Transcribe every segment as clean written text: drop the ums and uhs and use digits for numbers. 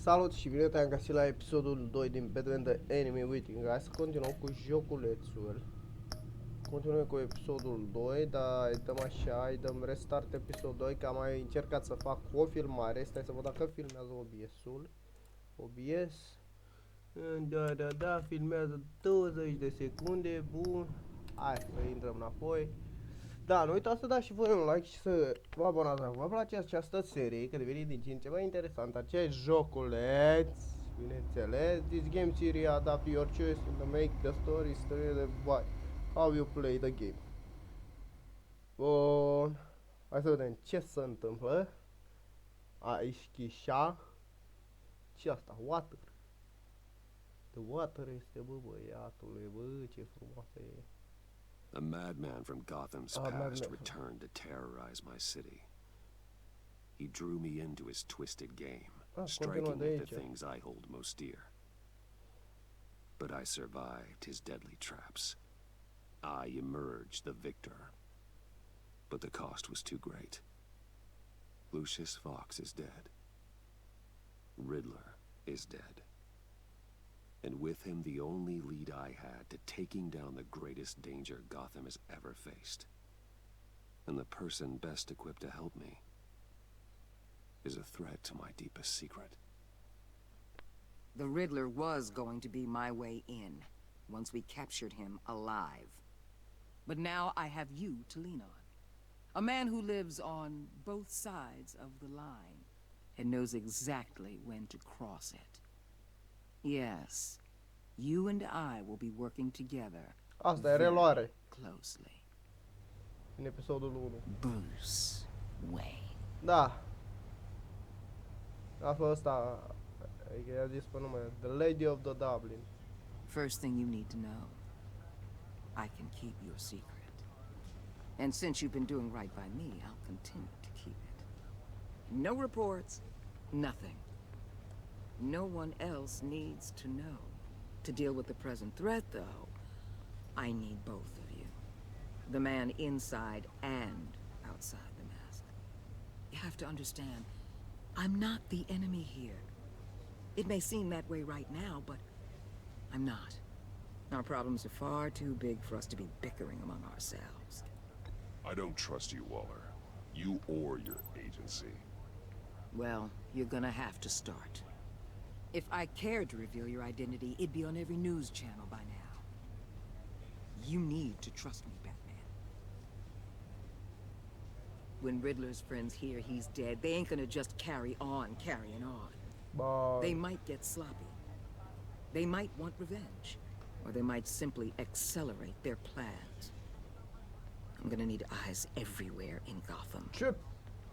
Salut și bine te-am găsit la episodul 2 din Batman The Enemy Waiting. Hai să continuăm cu joculețul. Continuăm cu episodul 2, dar îi dăm așa, îi dăm restart episod 2, că am mai încercat să fac o filmare. Stai să văd dacă filmează OBS-ul. OBS. Da, filmează 20 de secunde, bun. Hai să intrăm înapoi. Da, nu uitați să dați și voi un like și să vă abonați dacă vă place această serie, că devine din ce în ce mai interesant. Acești joculeț, bineînțeles. This game series adapt your choice to make the story the by how you play the game. Bun. Hai să vedem ce se întâmplă. Aici chișa. Ce asta? Water. The water este, bă, băiatule, bă, ce frumoasă e. A madman from Gotham's past returned to terrorize my city. He drew me into his twisted game, striking at the things I hold most dear. But I survived his deadly traps. I emerged the victor. But the cost was too great. Lucius Fox is dead. Riddler is dead. And with him the only lead I had to taking down the greatest danger Gotham has ever faced. And the person best equipped to help me is a threat to my deepest secret. The Riddler was going to be my way in, once we captured him alive. But now I have you to lean on. A man who lives on both sides of the line and knows exactly when to cross it. Yes, you and I will be working together. Asta e reluare. Closely. În episodul 1. Bruce Wayne. Da. A fost ăsta, adică i-a zis pe nume, The Lady of the Dublin. First thing you need to know, I can keep your secret. And since you've been doing right by me, I'll continue to keep it. No reports, nothing. No one else needs to know. To deal with the present threat, though, I need both of you. The man inside and outside the mask. You have to understand, I'm not the enemy here. It may seem that way right now, but I'm not. Our problems are far too big for us to be bickering among ourselves. I don't trust you, Waller. You or your agency. Well, you're gonna have to start. If I cared to reveal your identity, it'd be on every news channel by now. You need to trust me, Batman. When Riddler's friends hear he's dead, they ain't gonna just carrying on. Bă, They might get sloppy. They might want revenge. Or they might simply accelerate their plans. I'm gonna need eyes everywhere in Gotham. ce?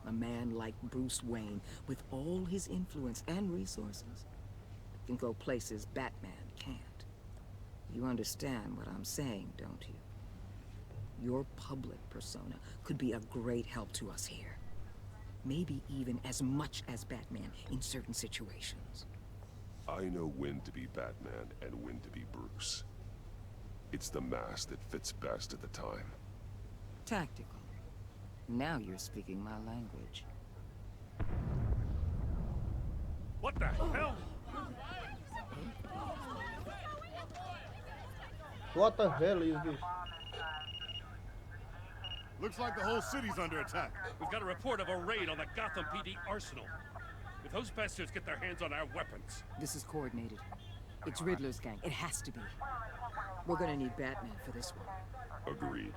A man like Bruce Wayne, with all his influence and resources, can go places Batman can't. You understand what I'm saying, don't you? Your public persona could be a great help to us here. Maybe even as much as Batman in certain situations. I know when to be Batman and when to be Bruce. It's the mask that fits best at the time. Tactical. Now you're speaking my language. What the hell? What the hell is this? Looks like the whole city's under attack. We've got a report of a raid on the Gotham PD arsenal. If those bastards get their hands on our weapons... This is coordinated. It's Riddler's gang. It has to be. We're gonna need Batman for this one. Agreed.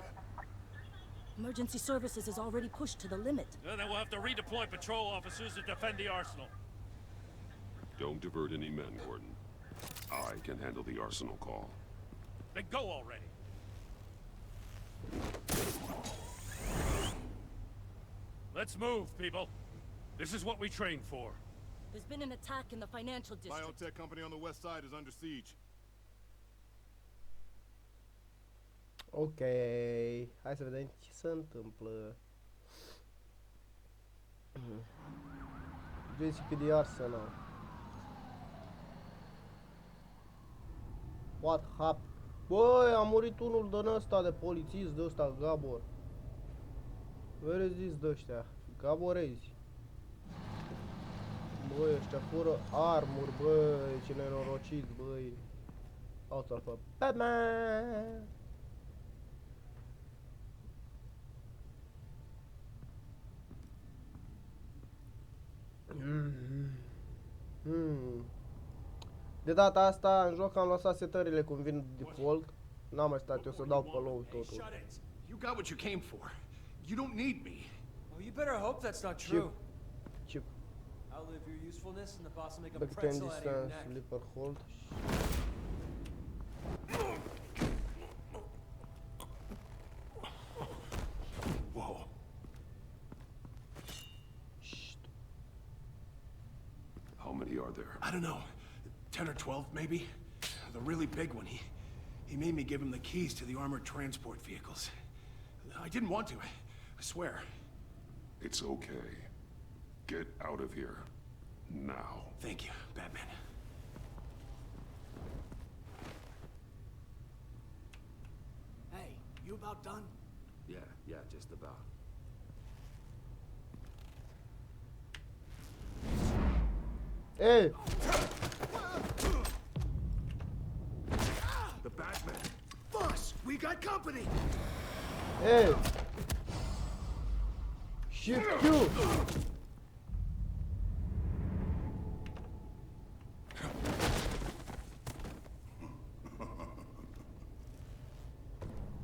Emergency services is already pushed to the limit. Then we'll have to redeploy patrol officers to defend the arsenal. Don't divert any men, Gordon. I can handle the arsenal call. Then go already. Let's move, people. This is what we trained for. There's been an attack in the financial district. Biotech company on the west side is under siege. Ok, hai să vedem ce se întâmplă. Jessica de Arsenal. What happened? Băi, a murit unul din ăsta de polițist, de ăsta, Gabor. Where is this de ăștia? Gaborezi. Mă Băi, ăștia fură armuri, băi, ce nenorociți, băi. Au să-l fă Batman! De data asta, în joc am lăsat setările cum vin default. N-am mai stat eu să dau pe low totul. Shut it. You got what you came for. You don't need me. Well, you better hope that's not true. Chip. I'll live your usefulness and the boss will make a Back 10 pretzel out of your distance, neck. leaper hold. Whoa. How many are there? I don't know. 10 or 12, maybe? The really big one, he made me give him the keys to the armored transport vehicles. I didn't want to, I swear. It's okay. Get out of here. Now. Thank you, Batman. Hey, you about done? Yeah, just about. Hey! The Batman! Boss, we got company! Hey! Shift Q!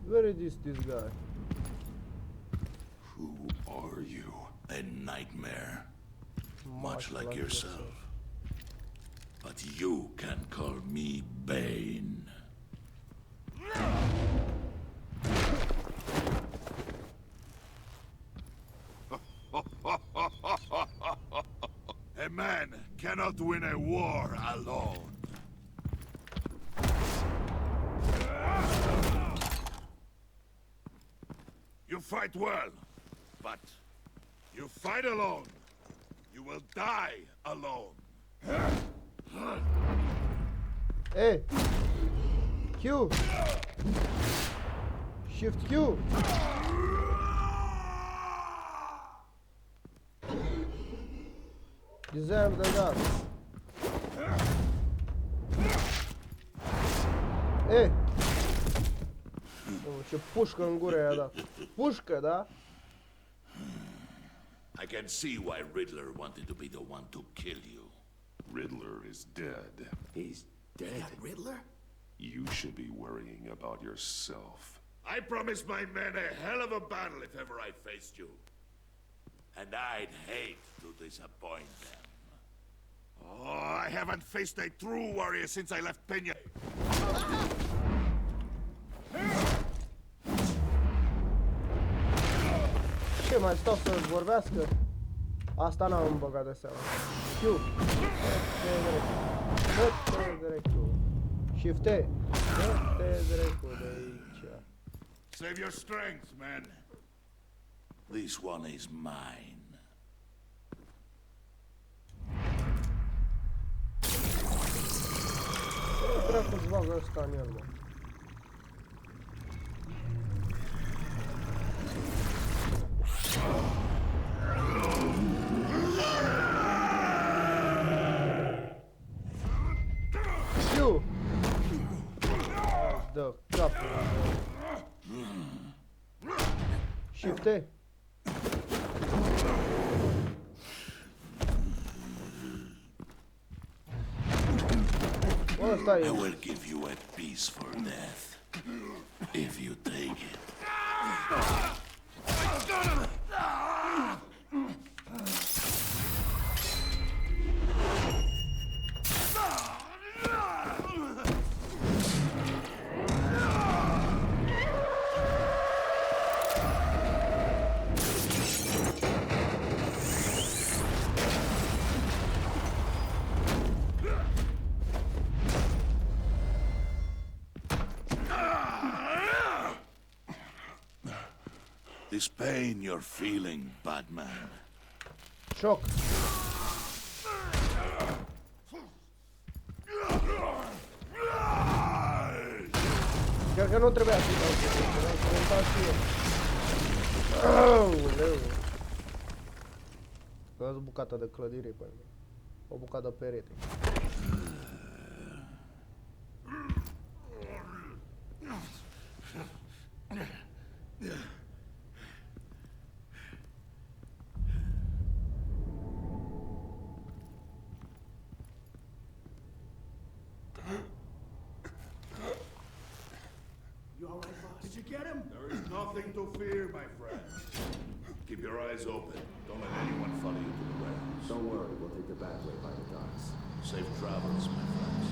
Where is this guy? Who are you? A nightmare, much like yourself. But you can call me Bane. A man cannot win a war alone. You fight well, but you fight alone. You will die alone. Hey! Q! Shift Q! Disarm the gun. Hey! Oh, ce pușcă în gură i-a dat. Pușcă, da? I can see why Riddler wanted to be the one to kill you. Riddler is dead. He's dead. Riddler? You should be worrying about yourself. I promised my men a hell of a battle if ever I faced you. And I'd hate to disappoint them. Oh, I haven't faced a true warrior since I left Peña. Ce, mai stau să vorbească? Asta n-am băgat de seama. Q. Dă-te dracu. Shift-E. Dă-te dracu de aici. Save your strength, man. This one is mine. Ce dracu-ți bagă ăsta în el, mă? Q! Dă capul. Shift-E. Ăsta I e. will give you a piece for death, if you take it. This pain you're feeling, Batman. Șoc. Chiar că nu trebuia să dau să dau și eu. Aoleu. Că-s bucata de clădire pe mine. O bucată de perete. You all right, boss? Did you get him? There is nothing to fear, my friend. Keep your eyes open. Don't let anyone follow you to the warehouse. Don't worry, we'll take the back way by the docks. Safe travels, my friends.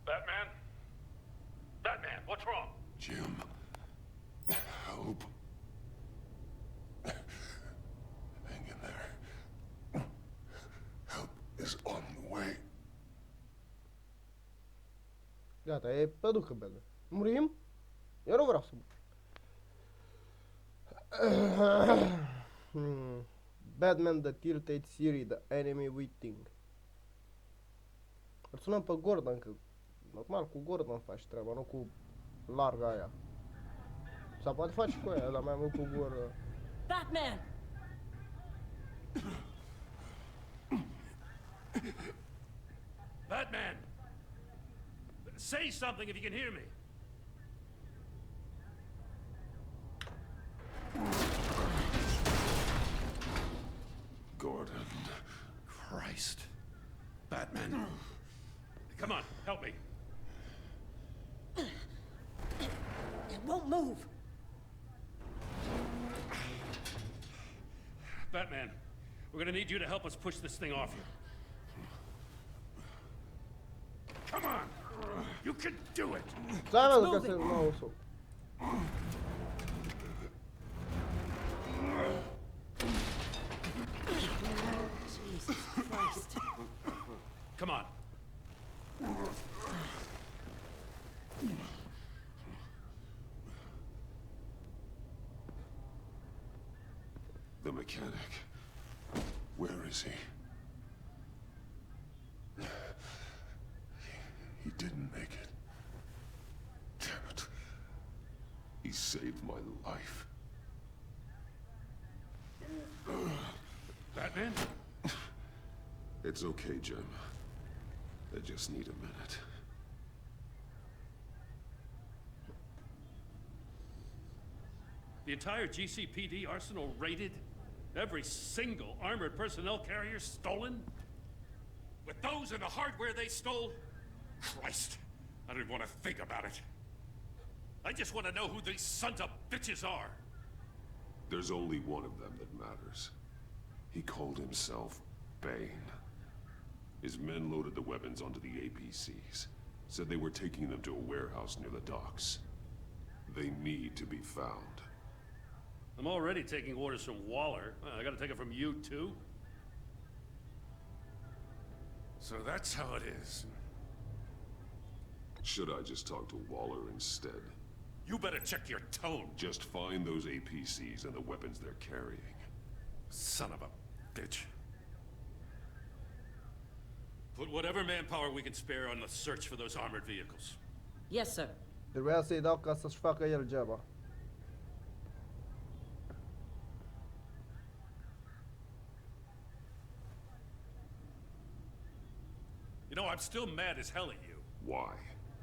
Batman? Batman, what's wrong? Jim, help. Hang in there. Help is on the way. Gata, e păducă, bădă. Murim? Eu nu vreau să mor. Batman, The Tilted Series, The Enemy Waiting. Îl sunăm pe Gordon, că normal cu Gordon faci treaba, nu cu larga aia. Sau poate faci cu aia, dar mai mult cu Gordon. Batman! Batman! Say something if you can hear me. Gordon. Christ. Batman. Come on, help me. It won't move. Batman, we're gonna need you to help us push this thing off you. Come on! You can do it! Stai mă, că se mouse-ul. Jesus Christ. Come on. The mechanic. Where is he? He didn't make it. Damn it. He saved my life. Batman? It's okay, Jim. I just need a minute. The entire GCPD arsenal raided? Every single armored personnel carrier stolen? With those and the hardware they stole? Christ, I don't even want to think about it. I just want to know who these sons of bitches are. There's only one of them that matters. He called himself Bane. His men loaded the weapons onto the APCs. Said they were taking them to a warehouse near the docks. They need to be found. I'm already taking orders from Waller. I gotta take it from you, too? So that's how it is. Should I just talk to Waller instead? You better check your tone. Just find those APCs and the weapons they're carrying. Son of a bitch. Put whatever manpower we can spare on the search for those armored vehicles. Yes, sir. Trebuia să-i dau ca să-și facă el geaba. You know, I'm still mad as hell at you. Why?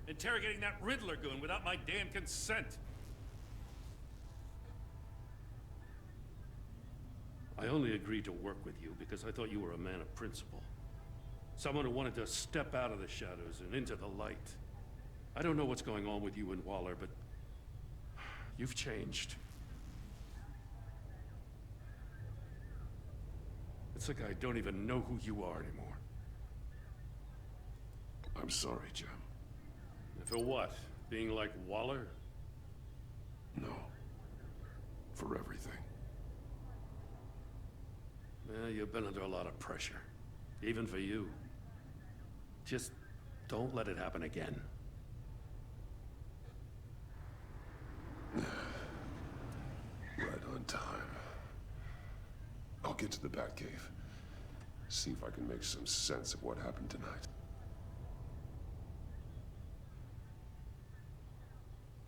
Interrogating that Riddler goon without my damn consent. I only agreed to work with you because I thought you were a man of principle. Someone who wanted to step out of the shadows and into the light. I don't know what's going on with you and Waller, but you've changed. It's like I don't even know who you are anymore. I'm sorry, Jim. For what? Being like Waller? No. For everything. Well, you've been under a lot of pressure. Even for you. Just don't let it happen again. get to the Batcave. See if I can make some sense of what happened tonight.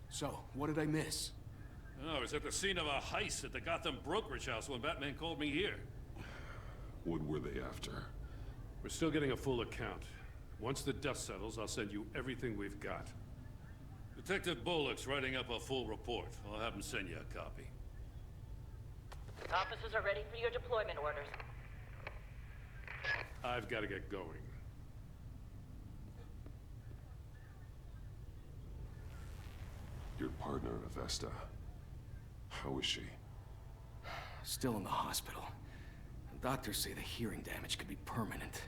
So, what did I miss? Oh, I was at the scene of a heist at the Gotham brokerage house when Batman called me here. What were they after? We're still getting a full account. Once the dust settles, I'll send you everything we've got. Detective Bullock's writing up a full report. I'll have him send you a copy. Officers are ready for your deployment orders. I've got to get going. Your partner, Avesta. How is she? Still in the hospital. The doctors say the hearing damage could be permanent.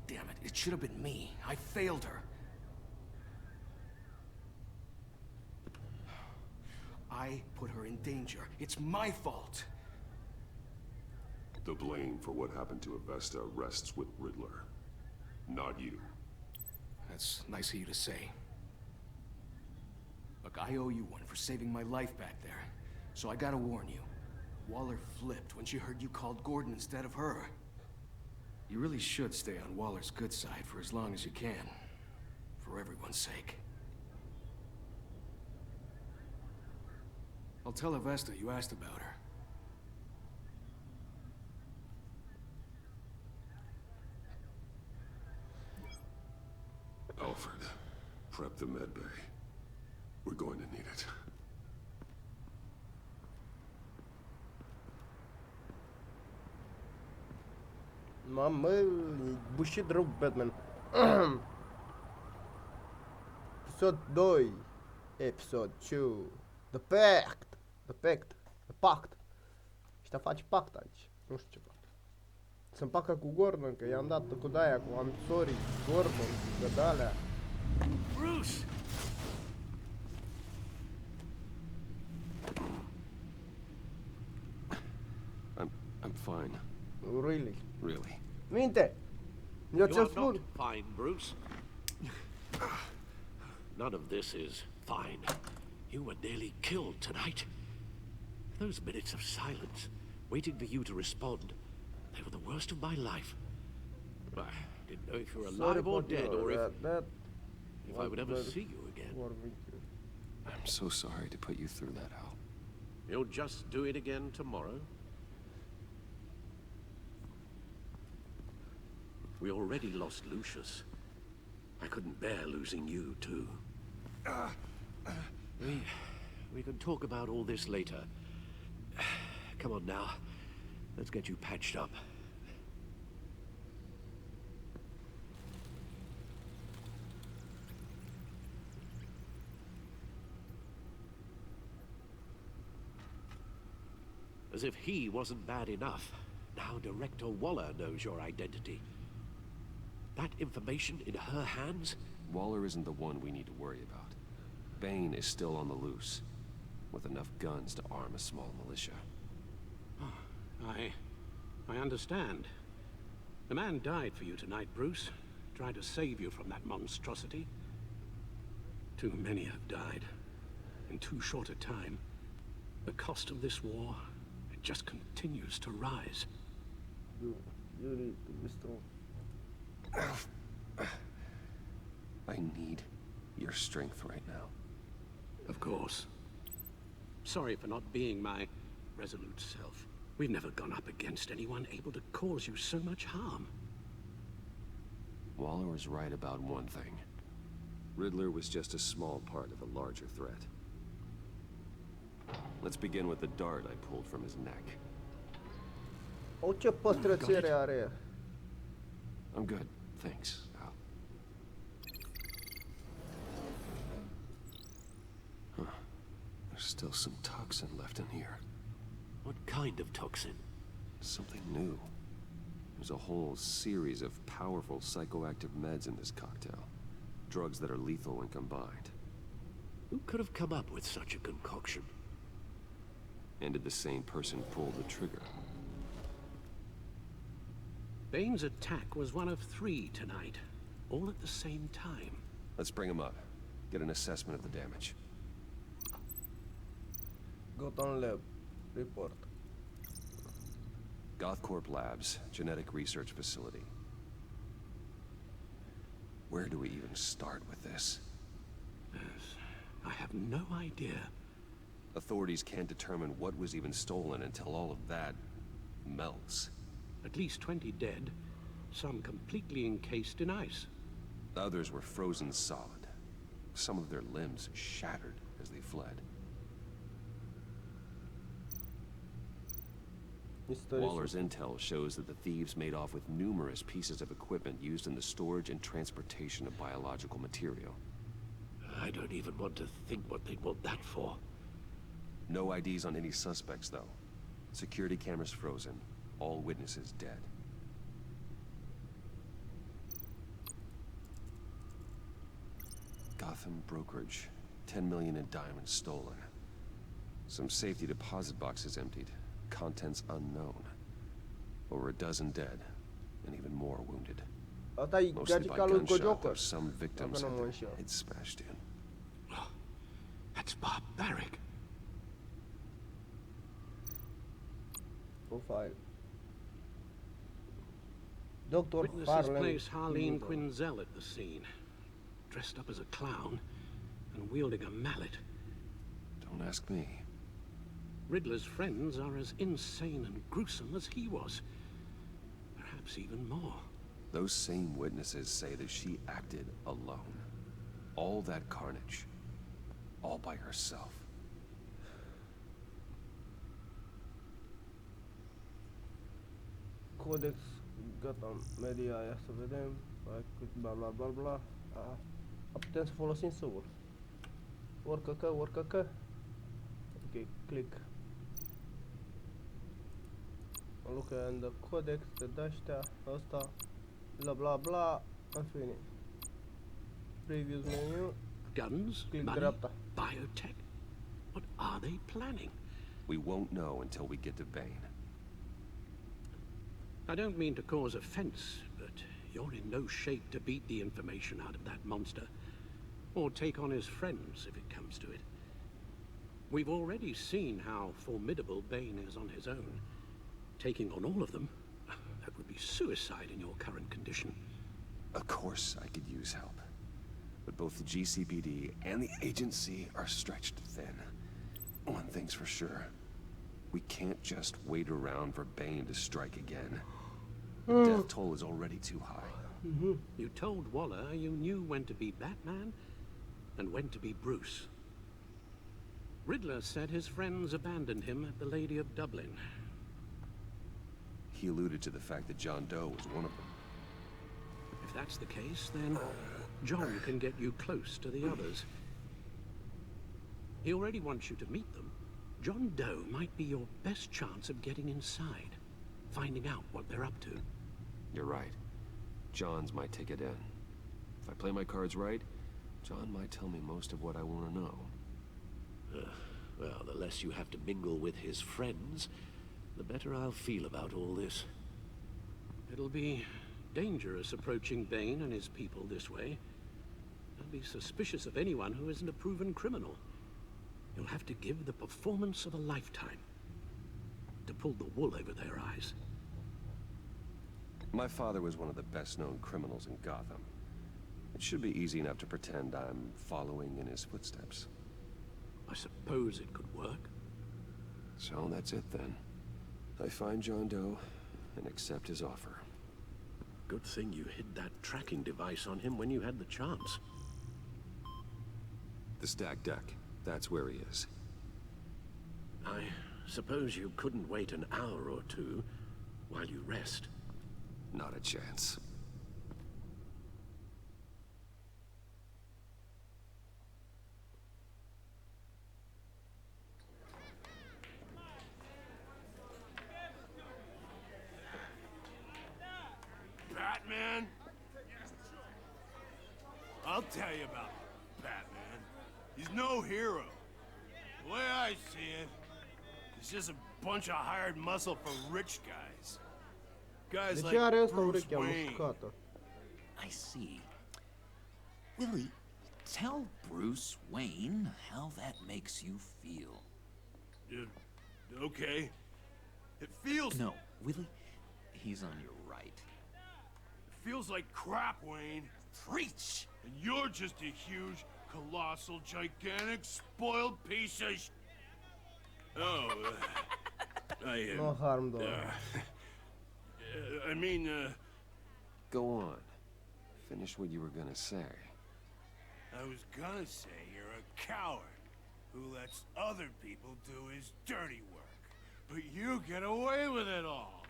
Damn it, it should have been me. I failed her. I put her in danger. It's my fault. The blame for what happened to Avesta rests with Riddler, not you. That's nice of you to say. Look, I owe you one for saving my life back there. So I gotta warn you. Waller flipped when she heard you called Gordon instead of her. You really should stay on Waller's good side for as long as you can. For everyone's sake. I'll tell Avesta you asked about her. Alfred, prep the med bay. We're going to need it. Mamă, e bușit rău Batman. Episod 2. Episod 2. The Pact. The Pact. Ăștia face pact aici. Nu știu ce fac. Se împacă cu Gordon, că i-am dat cu de-aia, cu I'm sorry, Gordon, că de-alea. Bruce! I'm fine. Really? Really. Minte! Eu You ți-o are spun. not fine, Bruce. None of this is fine. You were nearly killed tonight. Those minutes of silence, waiting for you to respond, they were the worst of my life. I didn't know if you were alive or dead, or if I would ever see you again. I'm so sorry to put you through that, Al. You'll just do it again tomorrow? We already lost Lucius. I couldn't bear losing you, too. We can talk about all this later. Come on now. Let's get you patched up. As if he wasn't bad enough. Now Director Waller knows your identity. That information in her hands? Waller isn't the one we need to worry about. Bane is still on the loose, with enough guns to arm a small militia. I understand. The man died for you tonight, Bruce. Tried to save you from that monstrosity. Too many have died. In too short a time. The cost of this war, it just continues to rise. You need to be strong. I need your strength right now. Of course. Sorry for not being my resolute self. We've never gone up against anyone able to cause you so much harm. Waller was right about one thing. Riddler was just a small part of a larger threat. Let's begin with the dart I pulled from his neck. O, ce păstrățire are. I'm good, thanks, Al. Huh. There's still some toxin left in here. What kind of toxin? Something new. There's a whole series of powerful psychoactive meds in this cocktail. Drugs that are lethal when combined. Who could have come up with such a concoction? And did the same person pull the trigger? Bane's attack was one of 3 tonight, all at the same time. Let's bring him up. Get an assessment of the damage. Got on lab. Report. Gothcorp Labs, genetic research facility. Where do we even start with this? Yes, I have no idea. Authorities can't determine what was even stolen until all of that melts. At least 20 dead, some completely encased in ice. Others were frozen solid. Some of their limbs shattered as they fled. Waller's intel shows that the thieves made off with numerous pieces of equipment used in the storage and transportation of biological material. I don't even want to think what they'd want that for. No IDs on any suspects, though. Security cameras frozen. All witnesses dead. Gotham brokerage. 10 million in diamonds stolen. Some safety deposit boxes emptied. Contents unknown. Over a dozen dead, and even more wounded. Mostly by gunshot, though some victims had their heads smashed in. Oh, that's barbaric. Profile. Dr. Witnesses Harlem. place Harleen Quinzel at the scene, dressed up as a clown and wielding a mallet. Don't ask me. Riddler's friends are as insane and gruesome as he was. Perhaps even more. Those same witnesses say that she acted alone. All that carnage. All by herself. Codex Gotham Media, ia să vedem. Bla bla bla bla. Putem să folosim săul. Oricăcă. Ok, click. Look in the codex, de astea, asta, bla bla bla, în fine. Previous menu. Guns, click money, dreapta. biotech. What are they planning? We won't know until we get to Bane. I don't mean to cause offense, but you're in no shape to beat the information out of that monster, or take on his friends if it comes to it. We've already seen how formidable Bane is on his own. Taking on all of them, that would be suicide in your current condition. Of course I could use help. But both the GCPD and the agency are stretched thin. One thing's for sure. We can't just wait around for Bane to strike again. The death toll is already too high. You told Waller you knew when to be Batman and when to be Bruce. Riddler said his friends abandoned him at the Lady of Dublin. He alluded to the fact that John Doe was one of them. If that's the case, then John can get you close to the others. He already wants you to meet them. John Doe might be your best chance of getting inside, finding out what they're up to. You're right. John's my ticket in. If I play my cards right, John might tell me most of what I want to know. Well, the less you have to mingle with his friends, the better I'll feel about all this. It'll be dangerous approaching Bane and his people this way. I'll be suspicious of anyone who isn't a proven criminal. You'll have to give the performance of a lifetime to pull the wool over their eyes. My father was one of the best-known criminals in Gotham. It should be easy enough to pretend I'm following in his footsteps. I suppose it could work. So that's it then. I find John Doe and accept his offer. Good thing you hid that tracking device on him when you had the chance. The stacked deck. That's where he is. I suppose you couldn't wait an hour or two while you rest. Not a chance. Batman? I'll tell you about Batman. He's no hero. The way I see it, he's just a bunch of hired muscle for rich guys. Guys like Bruce Wayne. I see. Willie, tell Bruce Wayne how that makes you feel. Okay. It feels... No, Willie, he's on your right. Feels like crap, Wayne. Preach! And you're just a huge, colossal, gigantic, spoiled piece of Oh, I... No harm done. I mean, Go on. Finish what you were gonna say. I was gonna say you're a coward who lets other people do his dirty work. But you get away with it all.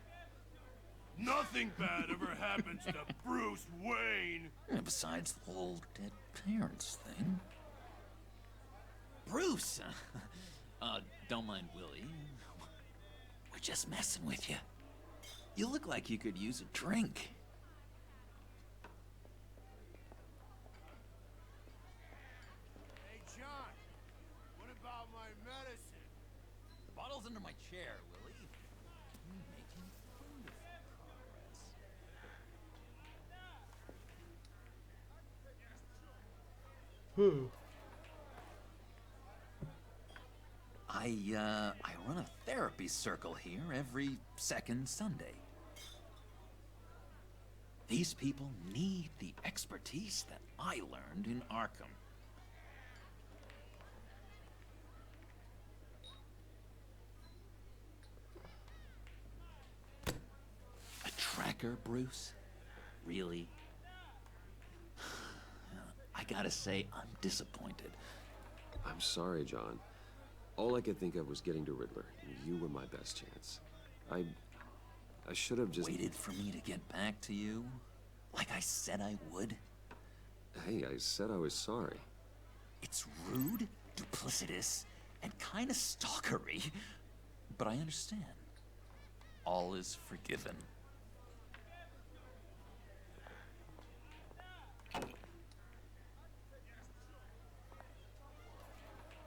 Nothing bad ever happens to Bruce Wayne. And besides the whole dead parents thing. Bruce! Don't mind Willie. We're just messing with you. You look like you could use a drink. Hey, John. What about my medicine? The bottle's under my chair, Willie. You're making wonderful progress. I run a therapy circle here every second Sunday. These people need the expertise that I learned in Arkham. A tracker, Bruce? Really? I gotta say, I'm disappointed. I'm sorry, John. All I could think of was getting to Riddler. You were my best chance. I should have just... Waited for me to get back to you? Like I said I would? Hey, I said I was sorry. It's rude, duplicitous, and kinda stalkery. But I understand. All is forgiven.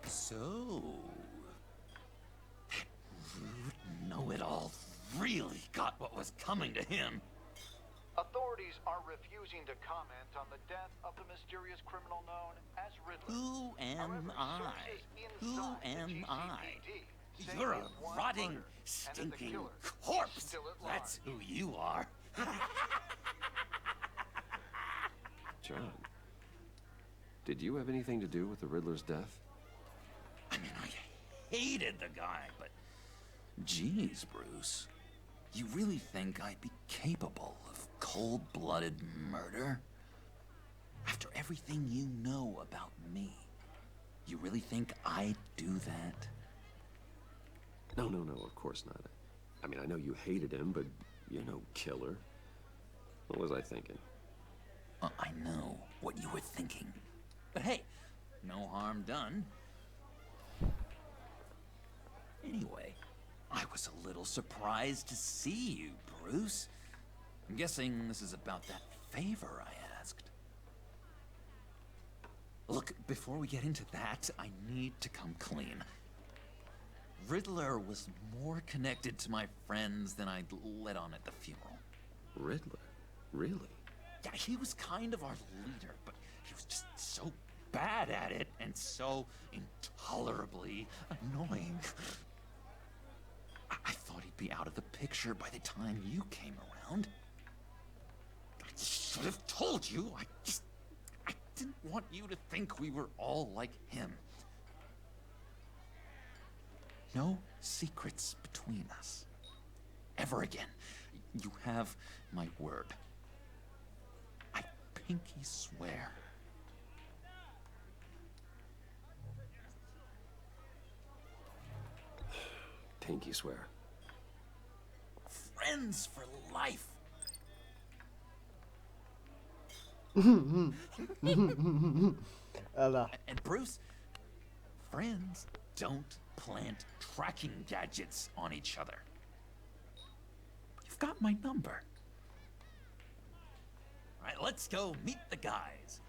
So... that rude know-it-all really got what was coming to him. Authorities are refusing to comment on the death of the mysterious criminal known as Riddler. Who am I? Who am I? say You're a it's one rotting, murder, and that the stinking killer corpse. is still at That's large. who you are. John, did you have anything to do with the Riddler's death? I mean, I hated the guy, but... Geez, Bruce. You really think I'd be capable of cold-blooded murder? After everything you know about me, you really think I'd do that? No, of course not. I mean, I know you hated him, but you're no killer. What was I thinking? I know what you were thinking. But hey, no harm done. Anyway, I was a little surprised to see you, Bruce. I'm guessing this is about that favor I asked. Look, before we get into that, I need to come clean. Riddler was more connected to my friends than I'd let on at the funeral. Riddler? Really? Yeah, he was kind of our leader, but he was just so bad at it and so intolerably annoying. I thought he'd be out of the picture by the time you came around. I should have told you. I didn't want you to think we were all like him. No secrets between us. Ever again. You have my word. I pinky swear. Pinky swear. Friends for life. And Bruce, friends don't plant tracking gadgets on each other. You've got my number. All right, let's go meet the guys.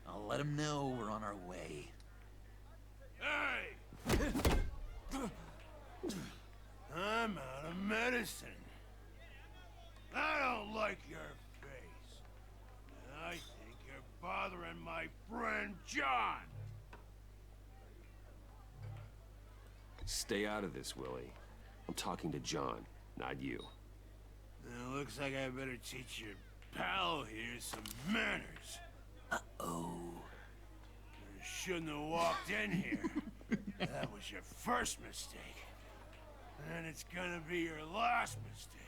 I'll let them know we're on our way. Hey! I'm out of medicine. I don't like your face. And I think you're bothering my friend John. Stay out of this, Willie. I'm talking to John. not you. It looks like I better teach your pal here some manners. Uh-oh. You shouldn't have walked in here. That was your first mistake. And it's gonna be your last mistake.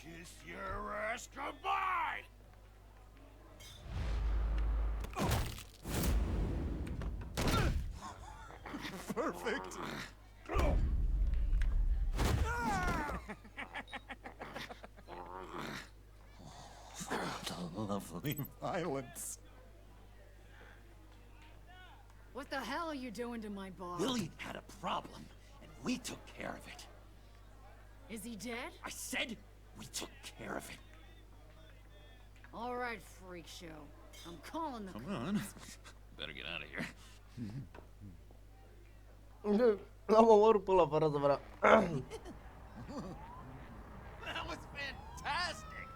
Kiss your ass goodbye! Perfect. The lovely violence. What the hell are you doing to my bar? Willie had a problem, and we took care of it. Is he dead? I said we took care of it. All right, freak show. I'm calling the... Come on. Better get out of here. L-am omorât pe ăla fără să vrea. That was fantastic!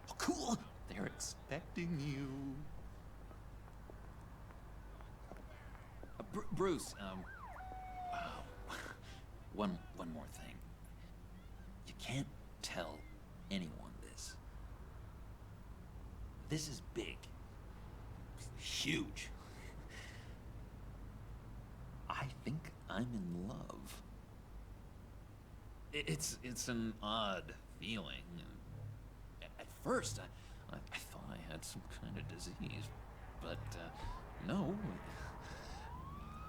Oh, cool! They're expecting you. Bruce, one more thing. You can't tell anyone this. This is big. Huge. I think I'm in love. It's an odd feeling. At first, I thought I had some kind of disease, but no.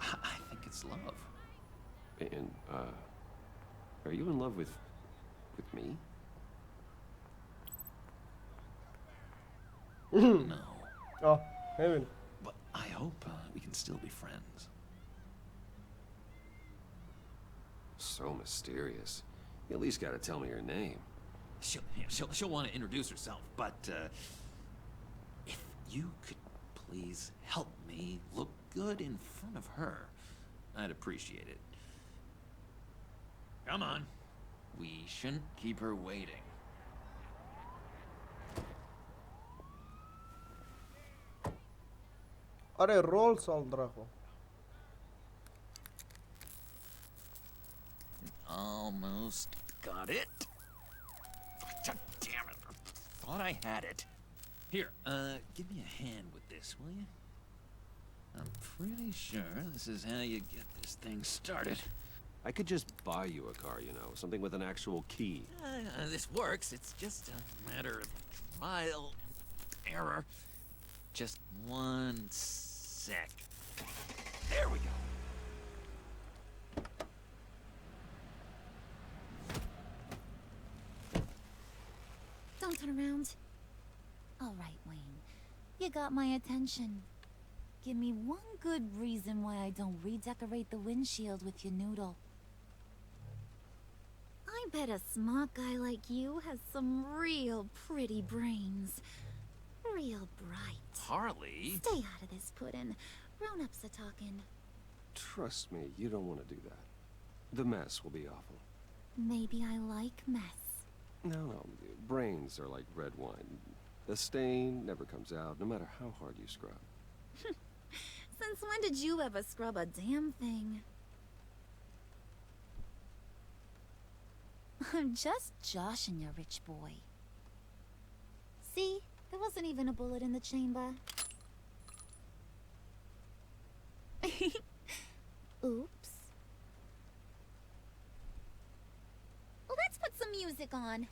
I think it's love. And, are you in love with me? No. Oh, hey. But I hope we can still be friends. So mysterious. You at least gotta tell me her name. She'll want to introduce herself, but if you could please help me look good in front of her, I'd appreciate it. Come on. We shouldn't keep her waiting. Are rol sau dracu? Almost got it. God damn it. I thought I had it. Here, give me a hand with this, will you? I'm pretty sure this is how you get this thing started. I could just buy you a car, you know, something with an actual key. This works. It's just a matter of trial and error. Just one sec. There we go. Don't turn around. All right, Wayne. You got my attention. Give me one good reason why I don't redecorate the windshield with your noodle. I bet a smart guy like you has some real pretty brains. Real bright. Harley? Stay out of this, Puddin'. Grown-ups are talking. Trust me, you don't want to do that. The mess will be awful. Maybe I like mess. No, brains are like red wine. The stain never comes out, no matter how hard you scrub. Since when did you ever scrub a damn thing? I'm just joshing you, rich boy. See? There wasn't even a bullet in the chamber. Oops. Let's put some music on.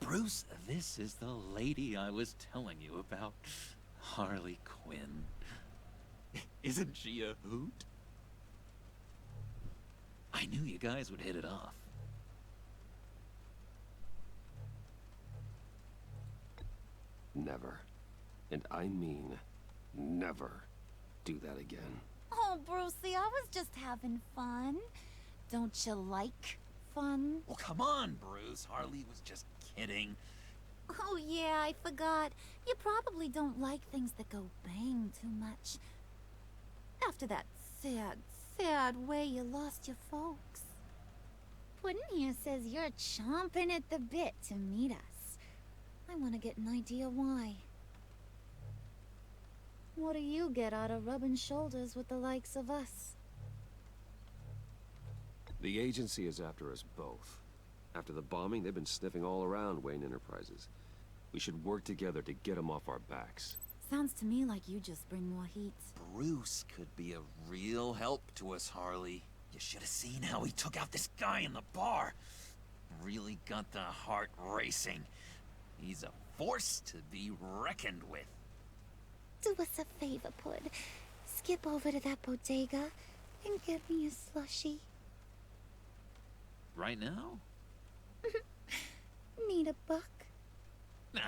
Bruce, this is the lady I was telling you about. Harley Quinn. Isn't she a hoot? I knew you guys would hit it off. Never. And I mean never do that again. Oh, Brucey, I was just having fun. Don't you like fun? Well, come on, Bruce. Harley was just kidding. Oh, yeah, I forgot. You probably don't like things that go bang too much. After that sad, sad way you lost your folks. Puddin' here says you're chomping at the bit to meet us. I want to get an idea why. What do you get out of rubbing shoulders with the likes of us? The agency is after us both. After the bombing, they've been sniffing all around Wayne Enterprises. We should work together to get them off our backs. Sounds to me like you just bring more heat. Bruce could be a real help to us, Harley. You should have seen how he took out this guy in the bar. Really got the heart racing. He's a force to be reckoned with. Do us a favor, Pud. Skip over to that bodega and get me a slushie. Right now? Need a buck? Nah,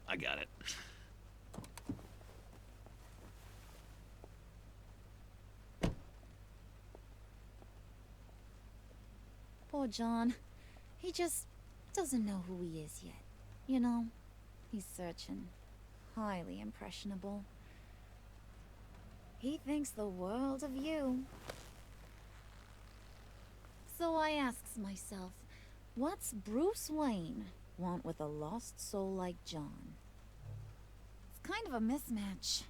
I got it. Poor John. He just doesn't know who he is yet. You know, he's searching. Highly impressionable. He thinks the world of you. So I asks myself, what's Bruce Wayne want with a lost soul like John? It's kind of a mismatch.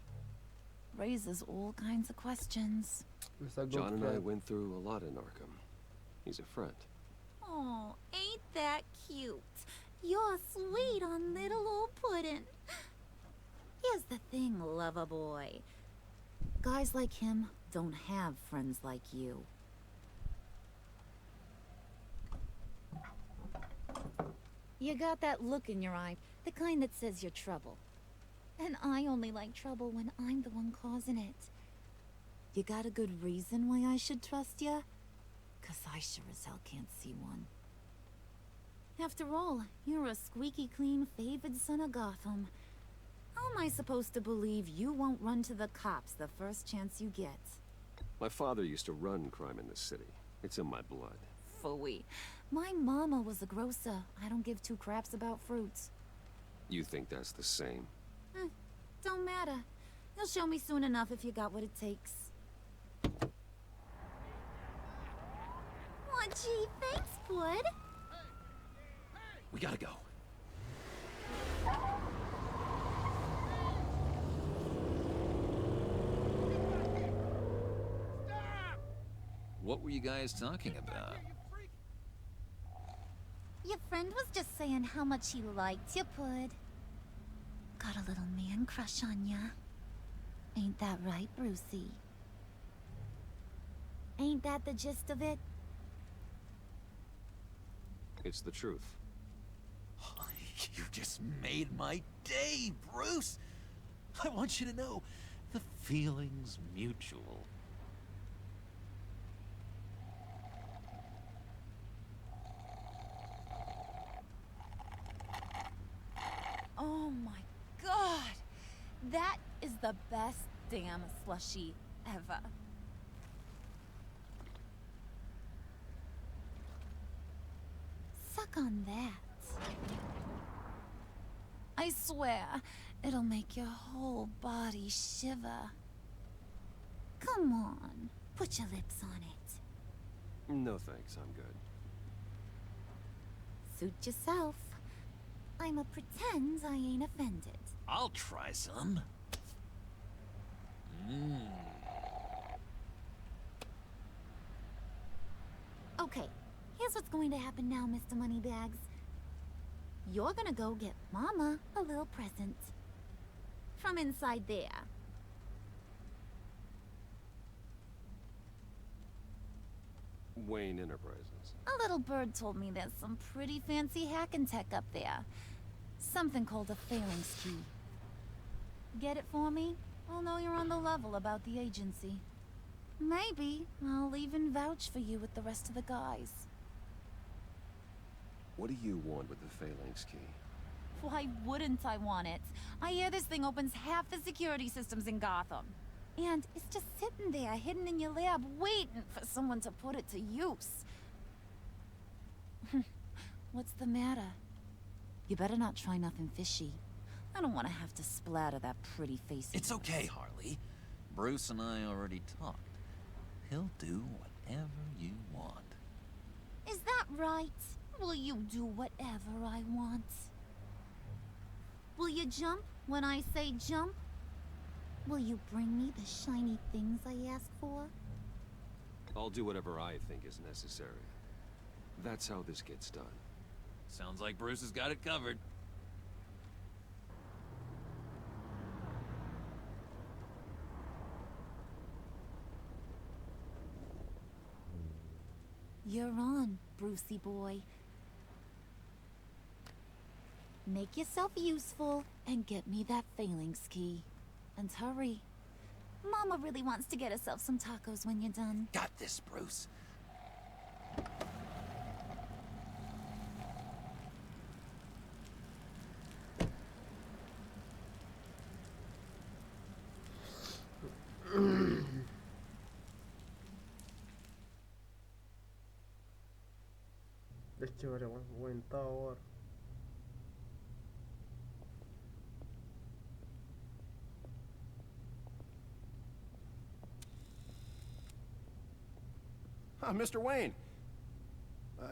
Raises all kinds of questions. John and I went through a lot in Arkham. He's a friend. Oh, ain't that cute? You're sweet on little old Puddin'. Here's the thing, lover boy. Guys like him don't have friends like you. You got that look in your eye, the kind that says you're trouble. And I only like trouble when I'm the one causing it. You got a good reason why I should trust you? 'Cause I sure as hell can't see one. After all, you're a squeaky clean favored son of Gotham. How am I supposed to believe you won't run to the cops the first chance you get? My father used to run crime in this city. It's in my blood. Phooey. My mama was a grocer. I don't give two craps about fruits. You think that's the same? Don't matter. You'll show me soon enough if you got what it takes. Aw, gee, thanks, Bud. We gotta go. What were you guys talking about? Your friend was just saying how much he liked you, Pud. Got a little man crush on ya. Ain't that right, Brucey? Ain't that the gist of it? It's the truth. You just made my day, Bruce! I want you to know, the feeling's mutual. Oh my god! That is the best damn slushie ever. Suck on that. I swear, it'll make your whole body shiver. Come on, put your lips on it. No thanks, I'm good. Suit yourself. I'ma pretend I ain't offended. I'll try some. Okay, here's what's going to happen now, Mr. Moneybags. You're gonna go get Mama a little present. From inside there. Wayne Enterprises. A little bird told me there's some pretty fancy hacking tech up there. Something called a phalanx key. Get it for me? I'll know you're on the level about the agency. Maybe I'll even vouch for you with the rest of the guys. What do you want with the phalanx key? Why wouldn't I want it? I hear this thing opens half the security systems in Gotham. And it's just sitting there, hidden in your lab, waiting for someone to put it to use. What's the matter? You better not try nothing fishy. I don't want to have to splatter that pretty face. It's okay, Harley. Bruce and I already talked. He'll do whatever you want. Is that right? Will you do whatever I want? Will you jump when I say jump? Will Will you bring me the shiny things I ask for? I'll do whatever I think is necessary. That's how this gets done. Sounds like Bruce has got it covered. You're on, Brucey boy. Make yourself useful and get me that phalanx key. And hurry. Mama really wants to get herself some tacos when you're done. Got this, Bruce. Deci ce vrem, Wayne Tower. Mr. Wayne.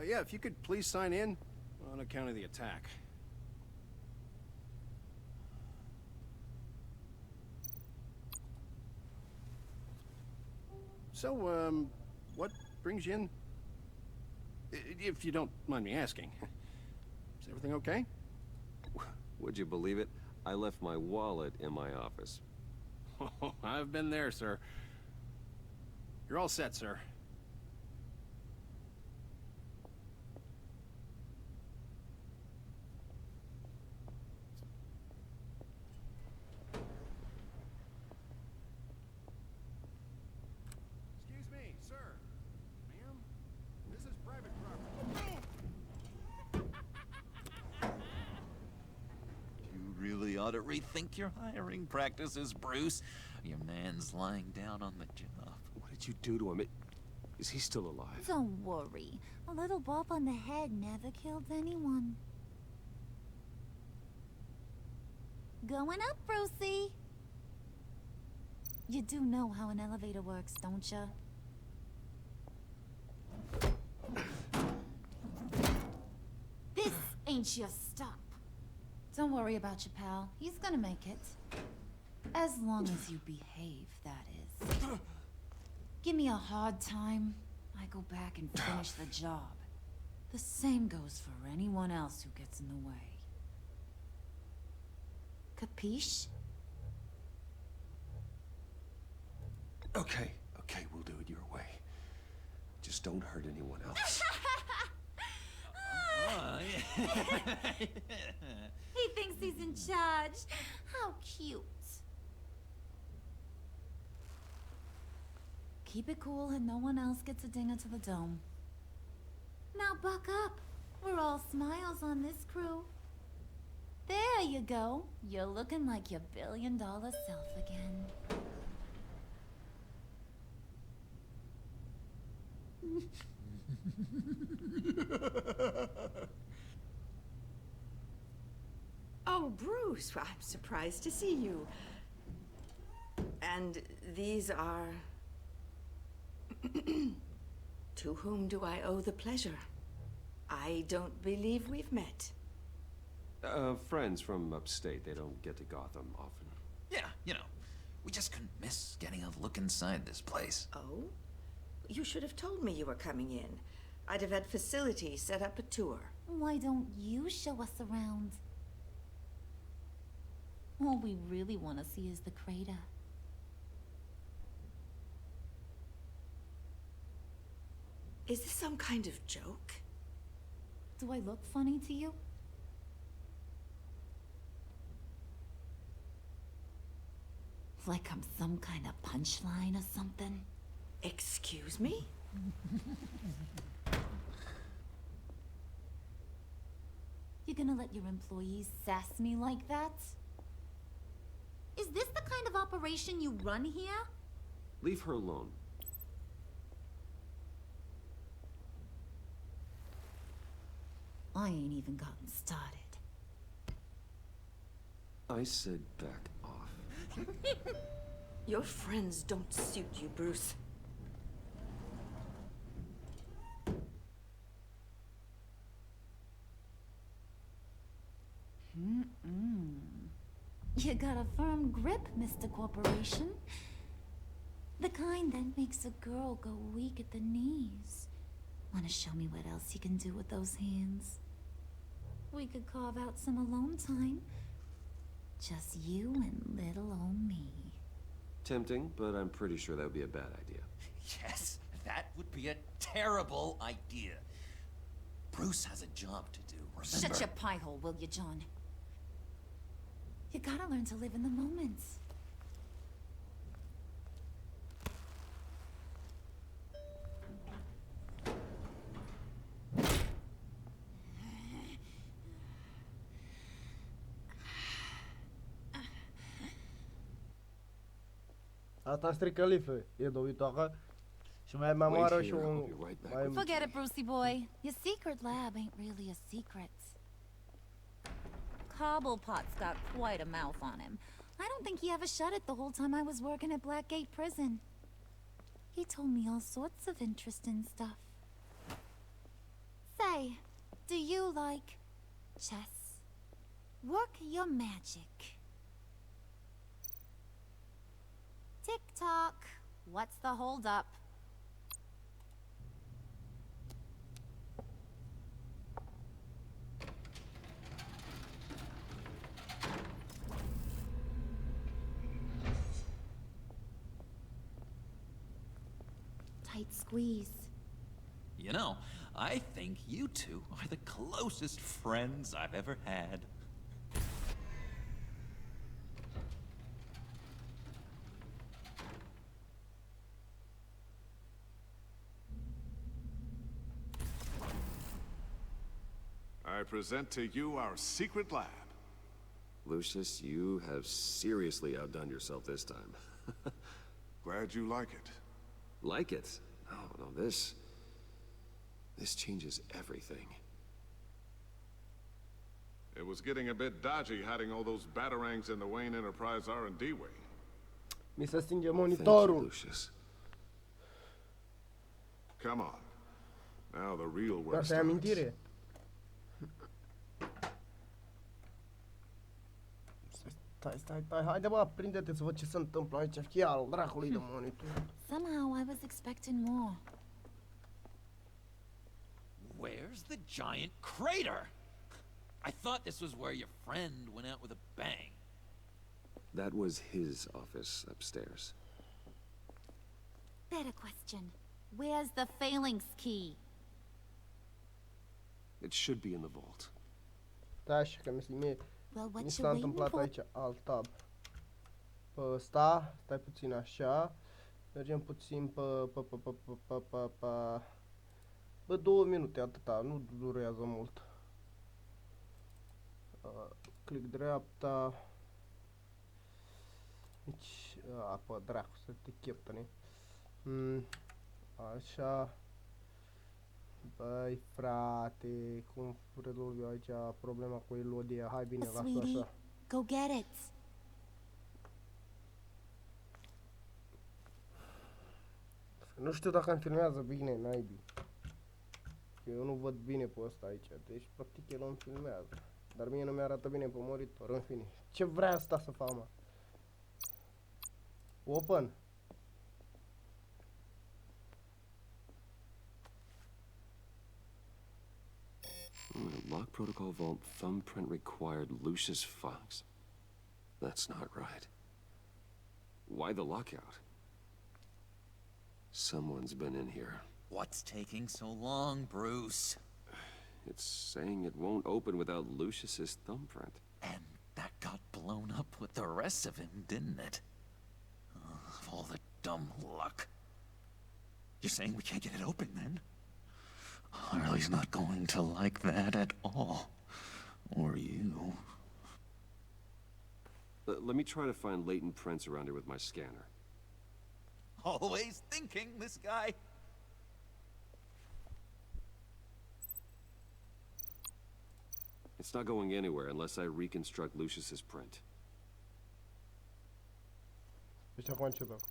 Yeah, if you could please sign in on account of the attack. So, what brings you in? If you don't mind me asking. Is everything okay? Would you believe it? I left my wallet in my office. Oh, I've been there, sir. You're all set, sir. Excuse me, sir. Ma'am? This is private property. You really ought to rethink your hiring practices, Bruce. Your man's lying down on the job. What did you do to him? Is he still alive? Don't worry. A little bump on the head never killed anyone. Going up, Brucey. You do know how an elevator works, don't you? This ain't your stop. Don't worry about your pal. He's gonna make it. As long as you behave, that is. Give me a hard time, I go back and finish the job. The same goes for anyone else who gets in the way. Capiche? Okay, we'll do it your way. Just don't hurt anyone else. He thinks he's in charge. How cute. Keep it cool and no one else gets a dinger to the dome. Now buck up. We're all smiles on this crew. There you go. You're looking like your billion-dollar self again. Oh, Bruce, I'm surprised to see you. And these are... To whom do I owe the pleasure? I don't believe we've met. Friends from upstate. They don't get to Gotham often. Yeah, you know, we just couldn't miss getting a look inside this place. Oh? You should have told me you were coming in. I'd have had facilities set up a tour. Why don't you show us around? All we really want to see is the crater. Is this some kind of joke? Do I look funny to you? Like I'm some kind of punchline or something? Excuse me? You gonna let your employees sass me like that? Is this the kind of operation you run here? Leave her alone. I ain't even gotten started. I said back off. Your friends don't suit you, Bruce. You got a firm grip, Mr. Corporation. The kind that makes a girl go weak at the knees. Wanna show me what else you can do with those hands? We could carve out some alone time. Just you and little old me. Tempting, but I'm pretty sure that would be a bad idea. Yes, that would be a terrible idea. Bruce has a job to do, remember? Shut your pie hole, will you, John? You gotta learn to live in the moment. Asta strică life. E dovitoacă. Și mai moară și un... Forget it, Brucey boy. Your secret lab ain't really a secret. Cobblepot's got quite a mouth on him. I don't think he ever shut it the whole time I was working at Blackgate Prison. He told me all sorts of interesting stuff. Say, do you like chess? Work your magic. Tick-tock. What's the hold-up? Tight squeeze. You know, I think you two are the closest friends I've ever had. I present to you our secret lab. Lucius, you have seriously outdone yourself this time. Glad you like it. Like it? No, this changes everything. It was getting a bit dodgy hiding all those batarangs in the Wayne Enterprise R&D wing. Mi se stinge monitorul. Lucius. Come on. Now the real work Asta e amintire. Stai, haide bă, aprinde-te să văd ce se întâmplă aici. Fie al dracului de monitor. Somehow I was expecting more. Where's the giant crater? I thought this was where your friend went out with a bang. That was his office upstairs. Better question. Where's the phalanx key? It should be in the vault. Stai așa, că mi Well, s-a întâmplat aici alt tab. Pe ăsta, stai puțin așa. Mergem puțin pe... Bă, 2 minute, atâta, nu durează mult. Click dreapta. Aici, pe dracu, să te cheptăne. Așa. Băi, frate, cum rezolv eu aici problema cu Elodia? Hai bine, lasă așa. Go get it. Nu știu dacă îmi filmează bine, naibii. Eu nu văd bine pe ăsta aici, deci practic el îmi filmează. Dar mie nu mi-arată bine pe monitor, în fine. Ce vrea asta să fac, mă? Open. Lock protocol vault thumbprint required Lucius Fox. That's not right. Why the lockout? Someone's been in here. What's taking so long, Bruce? It's saying it won't open without Lucius's thumbprint. And that got blown up with the rest of him, didn't it? Of all the dumb luck. You're saying we can't get it open, then? Harley's not going to like that at all. Or you. Let me try to find latent prints around here with my scanner. Always thinking, this guy. It's not going anywhere unless I reconstruct Lucius's print. Deci acum încep acum.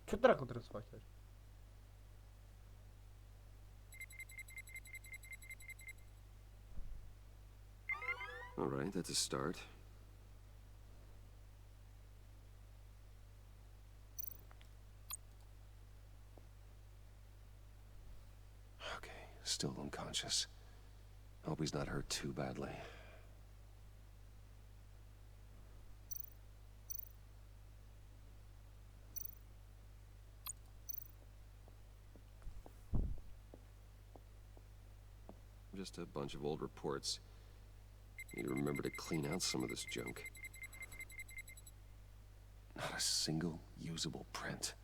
Ce dracu trebuie să faci aici? All right, that's a start. Okay, still unconscious. Hope he's not hurt too badly. Just a bunch of old reports. Need to remember to clean out some of this junk. Not a single usable print.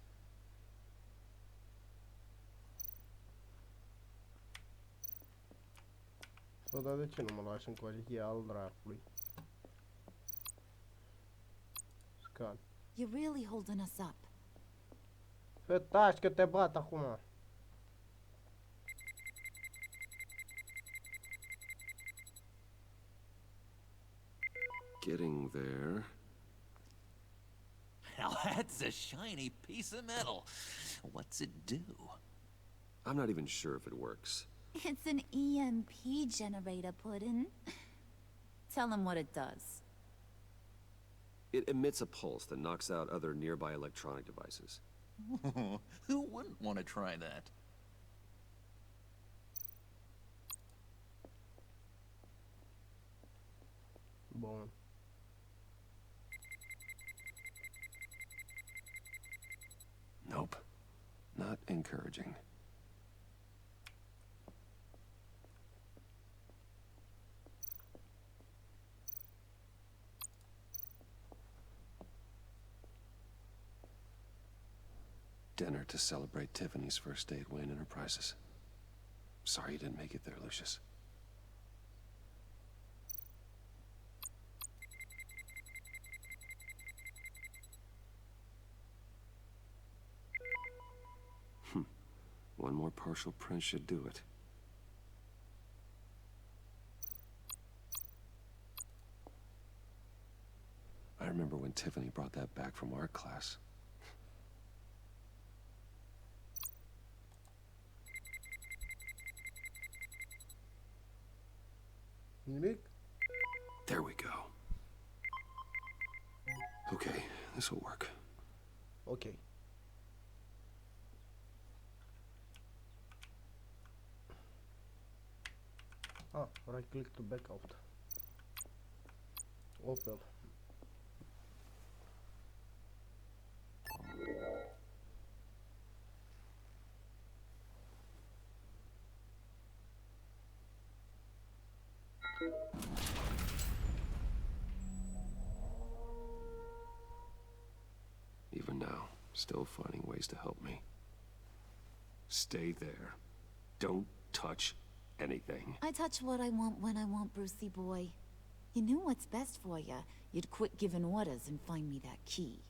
Dar de ce nu mă lași încoace? E al dracului. Scan. You're really holding us up. Fă taci că te bat acum. Getting there. Now that's a shiny piece of metal. What's it do? I'm not even sure if it works. It's an EMP generator, Puddin'. Tell him what it does. It emits a pulse that knocks out other nearby electronic devices. Who wouldn't want to try that? Bun. Nope. Not encouraging. Dinner to celebrate Tiffany's first day at Wayne Enterprises. Sorry you didn't make it there, Lucius. One more partial print should do it. I remember when Tiffany brought that back from art class. Nimic? There we go. Okay, this will work. Okay. Right click to back out. Open. Even now, still finding ways to help me. Stay there. Don't touch anything. I touch what I want when I want, Brucey boy. You knew what's best for you. You'd quit giving orders and find me that key.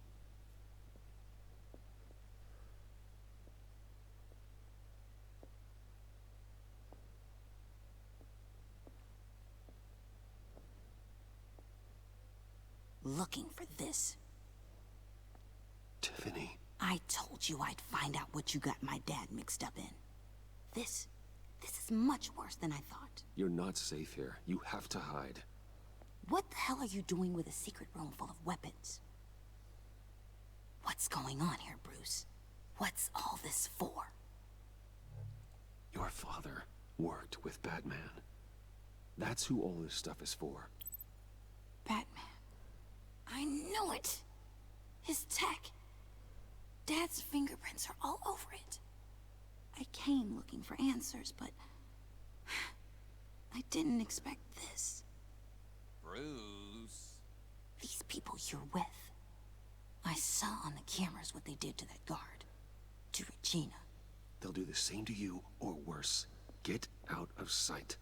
Looking for this. Tiffany. I told you I'd find out what you got my dad mixed up in. This is much worse than I thought. You're not safe here. You have to hide. What the hell are you doing with a secret room full of weapons? What's going on here, Bruce? What's all this for? Your father worked with Batman. That's who all this stuff is for. Batman. I knew it! His tech. Dad's fingerprints are all over it. I came looking for answers, but I didn't expect this. Bruce. These people you're with. I saw on the cameras what they did to that guard. To Regina. They'll do the same to you, or worse. Get out of sight.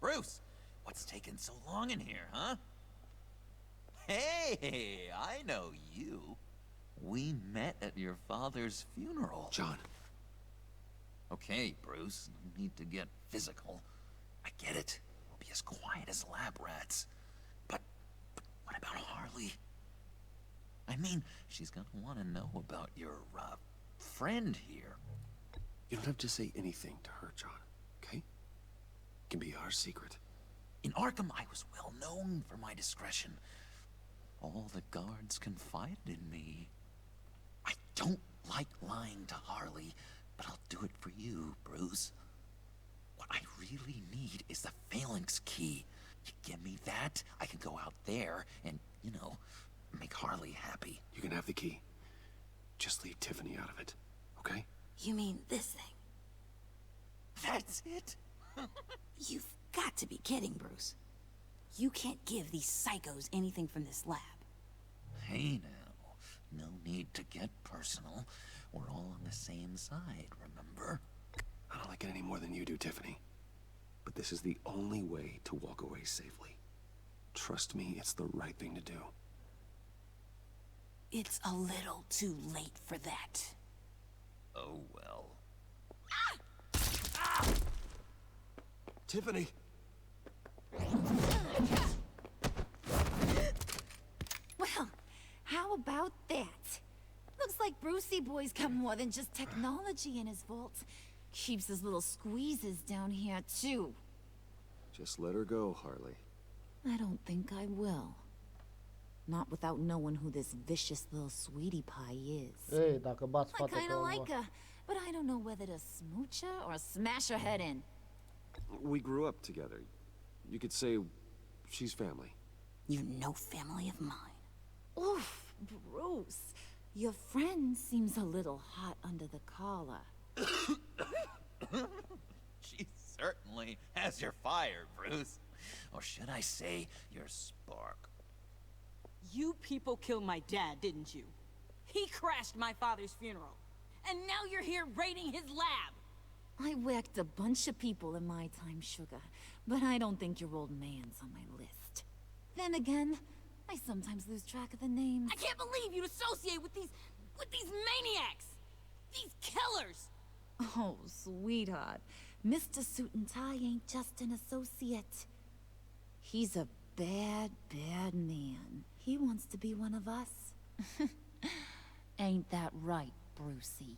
Bruce, what's taking so long in here, huh? Hey, I know you. We met at your father's funeral. John. Okay, Bruce, no need to get physical. I get it. We'll be as quiet as lab rats. But what about Harley? I mean, she's gonna want to know about your, friend here. You don't have to say anything to her, John, okay? It can be our secret. In Arkham, I was well known for my discretion. All the guards confided in me. I don't like lying to Harley, but I'll do it for you, Bruce. What I really need is the phalanx key. You give me that, I can go out there and, you know, make Harley happy. You can have the key. Just leave Tiffany out of it, okay? You mean this thing? That's it? You've got to be kidding, Bruce. You can't give these psychos anything from this lab. Hey now, no need to get personal. We're all on the same side, remember? I don't like it any more than you do, Tiffany. But this is the only way to walk away safely. Trust me, it's the right thing to do. It's a little too late for that. Oh well. Tiffany! Well, how about that? Looks like Brucey Boy's got more than just technology in his vault. Keeps his little squeezes down here, too. Just let her go, Harley. I don't think I will. Not without knowing who this vicious little sweetie pie is. Ei, dacă bați I fata kinda ca like her, but I don't know whether to smooch her or smash her head in. We grew up together. You could say she's family. You're no family of mine. Oof, Bruce. Your friend seems a little hot under the collar. She certainly has your fire, Bruce. Or should I say, your spark. You people killed my dad, didn't you? He crashed my father's funeral. And now you're here raiding his lab. I whacked a bunch of people in my time, Sugar, but I don't think your old man's on my list. Then again, I sometimes lose track of the names. I can't believe you'd associate with these maniacs! These killers! Oh, sweetheart. Mr. Suit and Tie ain't just an associate. He's a bad, bad man. He wants to be one of us. Ain't that right, Brucey?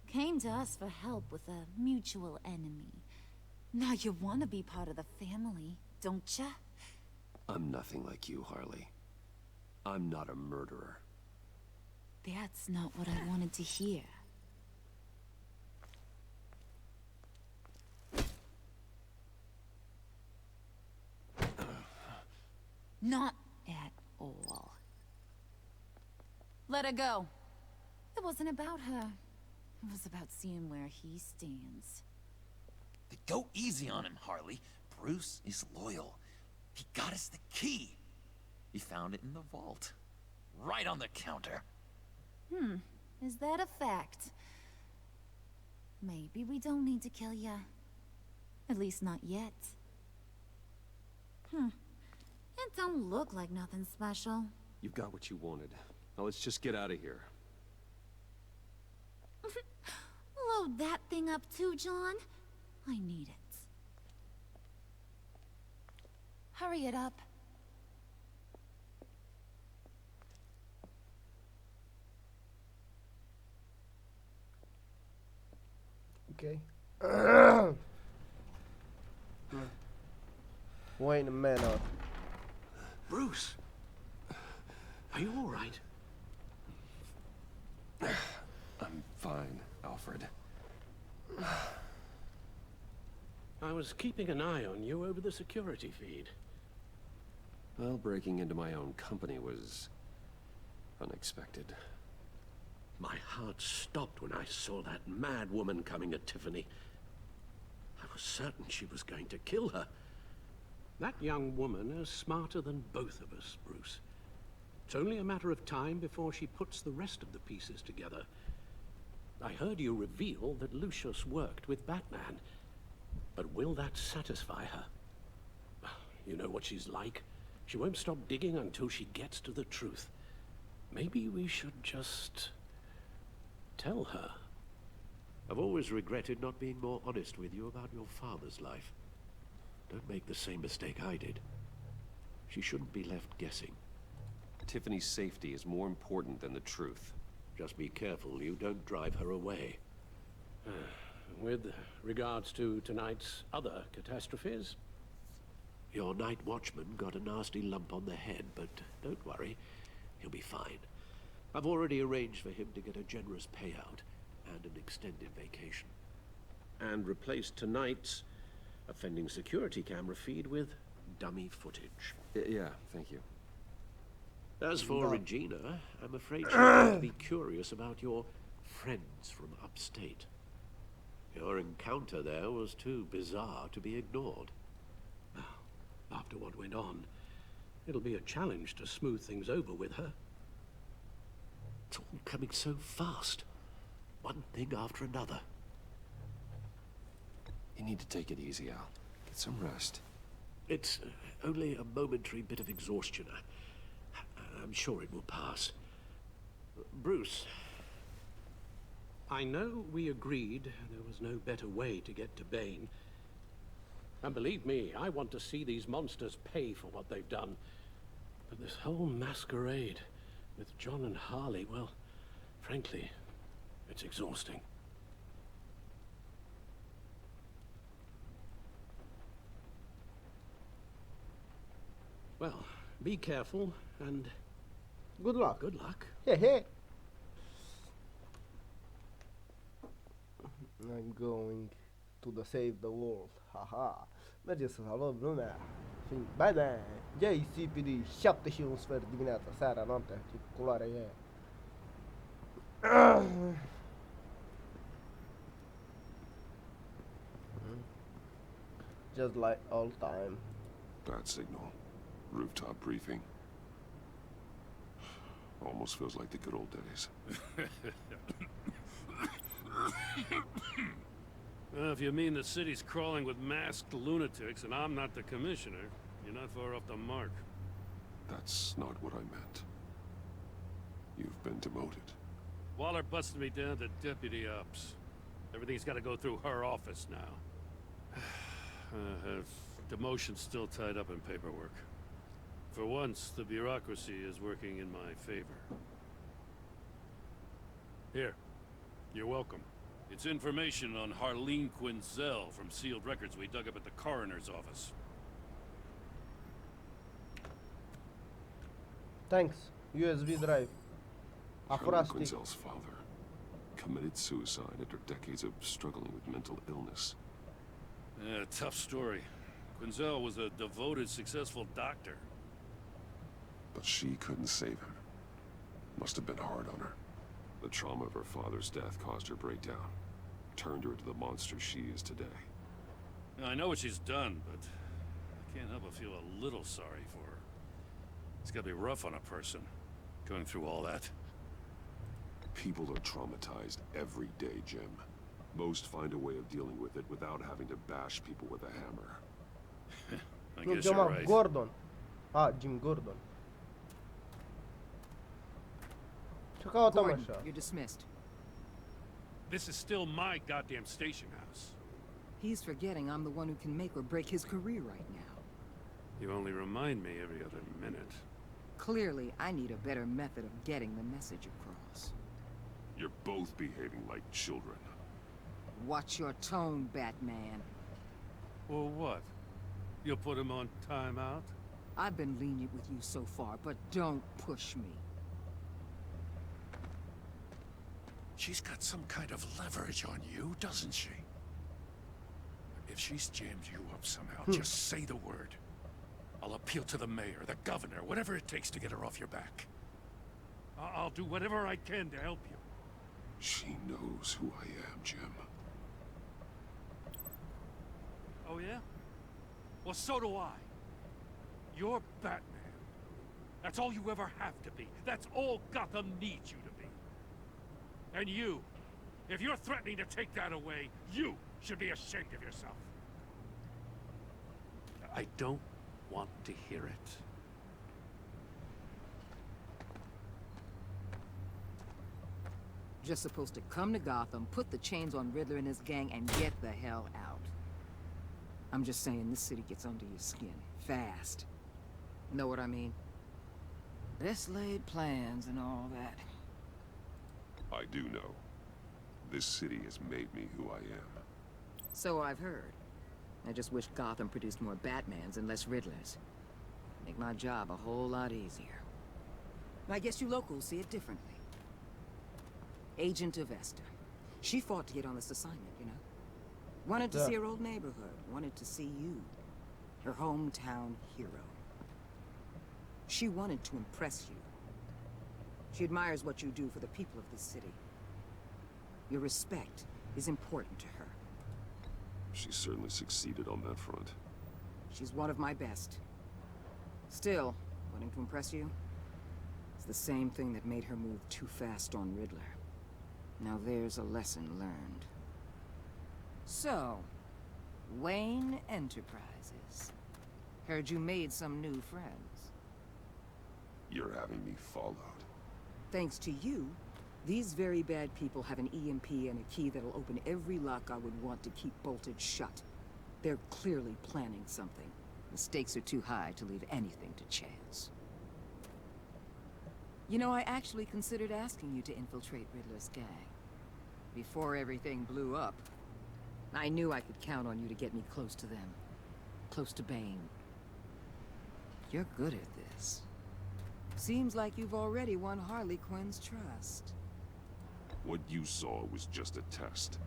Came to us for help with a mutual enemy. Now you want to be part of the family, don't ya? I'm nothing like you, Harley. I'm not a murderer. That's not what I wanted to hear. Not at all. Let her go. It wasn't about her. It was about seeing where he stands. Go easy on him, Harley. Bruce is loyal. He got us the key. He found it in the vault. Right on the counter. Is that a fact? Maybe we don't need to kill ya. At least not yet. It don't look like nothing special. You've got what you wanted. Now let's just get out of here. Load that thing up too, John. I need it. Hurry it up. Okay. Wayne Manor. Bruce! Are you all right? I'm fine, Alfred. I was keeping an eye on you over the security feed. Well, breaking into my own company was unexpected. My heart stopped when I saw that mad woman coming at Tiffany. I was certain she was going to kill her. That young woman is smarter than both of us, Bruce. It's only a matter of time before she puts the rest of the pieces together. I heard you reveal that Lucius worked with Batman. But will that satisfy her? You know what she's like. She won't stop digging until she gets to the truth. Maybe we should just tell her. I've always regretted not being more honest with you about your father's life. Don't make the same mistake I did. She shouldn't be left guessing. Tiffany's safety is more important than the truth. Just be careful you don't drive her away. With regards to tonight's other catastrophes, Your night watchman got a nasty lump on the head, but don't worry, he'll be fine. I've already arranged for him to get a generous payout and an extended vacation. And replaced tonight's offending security camera feed with dummy footage. Yeah, thank you. As for Regina, I'm afraid she's going to be curious about your friends from upstate. Your encounter there was too bizarre to be ignored. After what went on, it'll be a challenge to smooth things over with her. It's all coming so fast. One thing after another. You need to take it easy, Al. Get some rest. It's only a momentary bit of exhaustion. I'm sure it will pass. Bruce. I know we agreed there was no better way to get to Bane. And believe me, I want to see these monsters pay for what they've done. But this whole masquerade with John and Harley, well, frankly, it's exhausting. Well, be careful and... Good luck. Good luck. Hey. I'm going to save the world. Haha. Merge să salvăm lumea. Bye bye. JCPD 7 și un sfert dimineața, seara, noaptea. Ce culoare e. Just like all time. Bad signal. Rooftop briefing. Almost feels like the good old days. Well, if you mean the city's crawling with masked lunatics and I'm not the commissioner, you're not far off the mark. That's not what I meant. You've been demoted. Waller busted me down to deputy ops. Everything's got to go through her office now. Her demotion's still tied up in paperwork. For once, the bureaucracy is working in my favor. Here. You're welcome. It's information on Harleen Quinzel from sealed records we dug up at the coroner's office. Thanks. USB drive. Harleen Quinzel's father committed suicide after decades of struggling with mental illness. Yeah, tough story. Quinzel was a devoted, successful doctor. But she couldn't save him. Must have been hard on her. The trauma of her father's death caused her breakdown. Turned her into the monster she is today. I know what she's done, but I can't help but feel a little sorry for her. It's gotta be rough on a person, going through all that. People are traumatized every day, Jim. Most find a way of dealing with it without having to bash people with a hammer. I guess you're right. Gordon. Jim Gordon. Gordon, you're dismissed. This is still my goddamn station house. He's forgetting I'm the one who can make or break his career right now. You only remind me every other minute. Clearly, I need a better method of getting the message across. You're both behaving like children. Watch your tone, Batman. Well, what? You'll put him on timeout? I've been lenient with you so far, but don't push me. She's got some kind of leverage on you, doesn't she? If she's jammed you up somehow, just say the word. I'll appeal to the mayor, the governor, whatever it takes to get her off your back. I'll do whatever I can to help you. She knows who I am, Jim. Oh, yeah? Well, so do I. You're Batman. That's all you ever have to be. That's all Gotham needs you to be. And you, if you're threatening to take that away, you should be ashamed of yourself. I don't want to hear it. Just supposed to come to Gotham, put the chains on Riddler and his gang, and get the hell out. I'm just saying, this city gets under your skin. Fast. Know what I mean? Best laid plans and all that. I do know. This city has made me who I am. So I've heard. I just wish Gotham produced more Batmans and less Riddlers. Make my job a whole lot easier. I guess you locals see it differently. Agent of Esther. She fought to get on this assignment, you know? Wanted to see her old neighborhood. Wanted to see you. Her hometown hero. She wanted to impress you. She admires what you do for the people of this city. Your respect is important to her. She certainly succeeded on that front. She's one of my best. Still, wanting to impress you? It's the same thing that made her move too fast on Riddler. Now there's a lesson learned. So, Wayne Enterprises. Heard you made some new friends. You're having me followed. Thanks to you, these very bad people have an EMP and a key that'll open every lock I would want to keep bolted shut. They're clearly planning something. The stakes are too high to leave anything to chance. You know, I actually considered asking you to infiltrate Riddler's gang. Before everything blew up, I knew I could count on you to get me close to them. Close to Bane. You're good at this. Seems like you've already won Harley Quinn's trust. What you saw was just a test.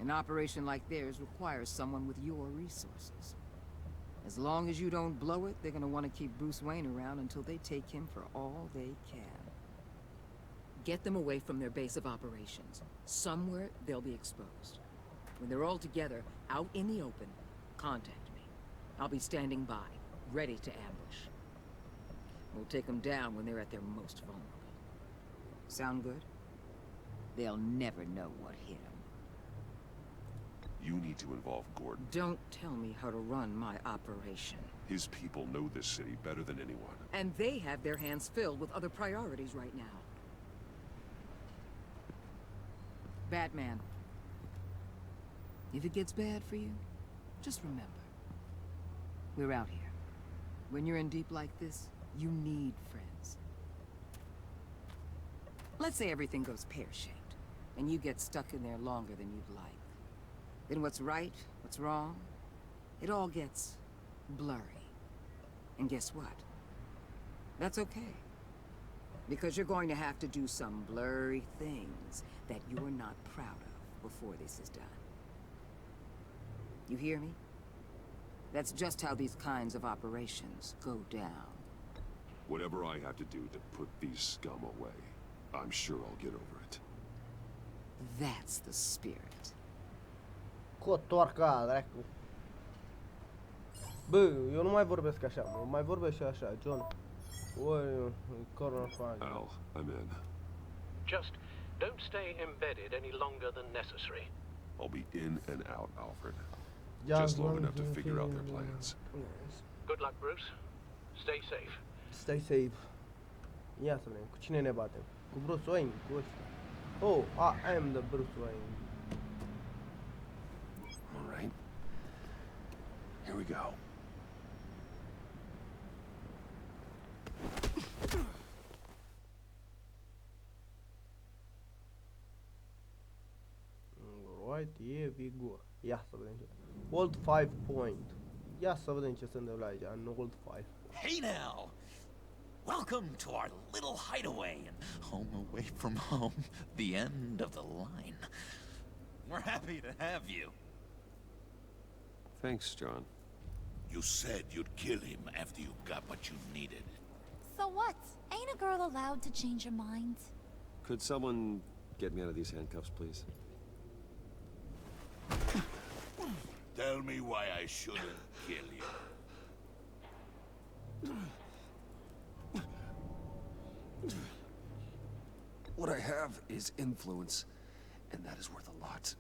An operation like theirs requires someone with your resources. As long as you don't blow it, they're gonna want to keep Bruce Wayne around until they take him for all they can. Get them away from their base of operations. Somewhere they'll be exposed. When they're all together, out in the open, contact me. I'll be standing by, ready to ambush. We'll take them down when they're at their most vulnerable. Sound good? They'll never know what hit them. You need to involve Gordon. Don't tell me how to run my operation. His people know this city better than anyone. And they have their hands filled with other priorities right now. Batman. If it gets bad for you, just remember. We're out here. When you're in deep like this, you need friends. Let's say everything goes pear-shaped, and you get stuck in there longer than you'd like. Then what's right, what's wrong, it all gets blurry. And guess what? That's okay. Because you're going to have to do some blurry things that you're not proud of before this is done. You hear me? That's just how these kinds of operations go down. Whatever I have to do to put these scum away, I'm sure I'll get over it. That's the spirit. Cotorca, dracu. Bă, eu nu mai vorbesc așa, mă. Mai vorbesc și așa, John. Oi, corner fag. Al, I'm in. Just don't stay embedded any longer than necessary. I'll be in and out, Alfred. Just long enough to figure out their plans. Good luck, Bruce. Stay safe. Stay safe. Ia să vedem, cu cine ne batem? Cu Bruce Wayne, cu ăsta. Oh, I am the Bruce Wayne. All right. Here we go. Right, here we go. Ia să vedem ce. Old 5 point. Ia să vedem ce se întâmplă aici, în Old 5. Hey now! Welcome to our little hideaway and home away from home, the end of the line. We're happy to have you. Thanks, John. You said you'd kill him after you got what you needed. So what? Ain't a girl allowed to change her mind? Could someone get me out of these handcuffs, please? Tell me why I shouldn't kill you. What I have is influence, and that is worth a lot.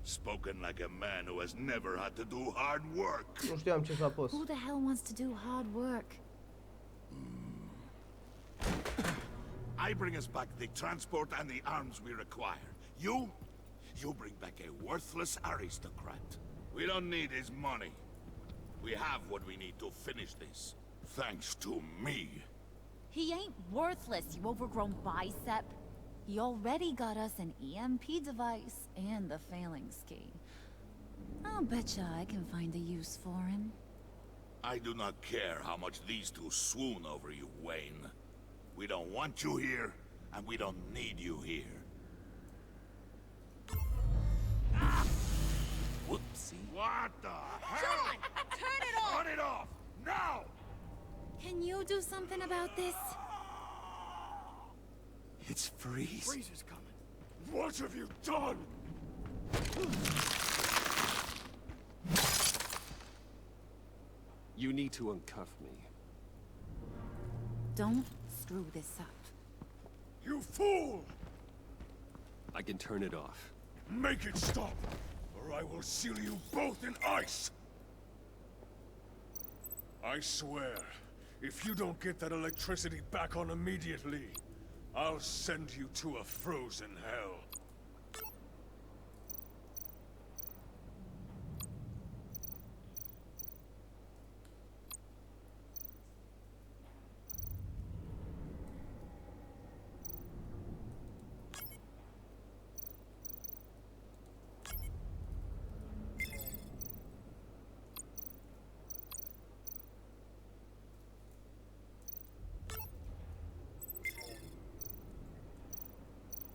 Spoken like a man who has never had to do hard work. Nu știam ce să apăs. Who the hell wants to do hard work? I bring us back the transport and the arms we require. You bring back a worthless aristocrat. We don't need his money. We have what we need to finish this. Thanks to me. He ain't worthless, you overgrown bicep. He already got us an EMP device and the phalanx key. I'll betcha I can find a use for him. I do not care how much these two swoon over you, Wayne. We don't want you here, and we don't need you here. Whoopsie. What the hell? John! Turn it off! Turn it off! Now! Can you do something about this? It's Freeze. Freeze is coming. What have you done? You need to uncuff me. Don't screw this up. You fool! I can turn it off. Make it stop, or I will seal you both in ice! I swear, if you don't get that electricity back on immediately, I'll send you to a frozen hell.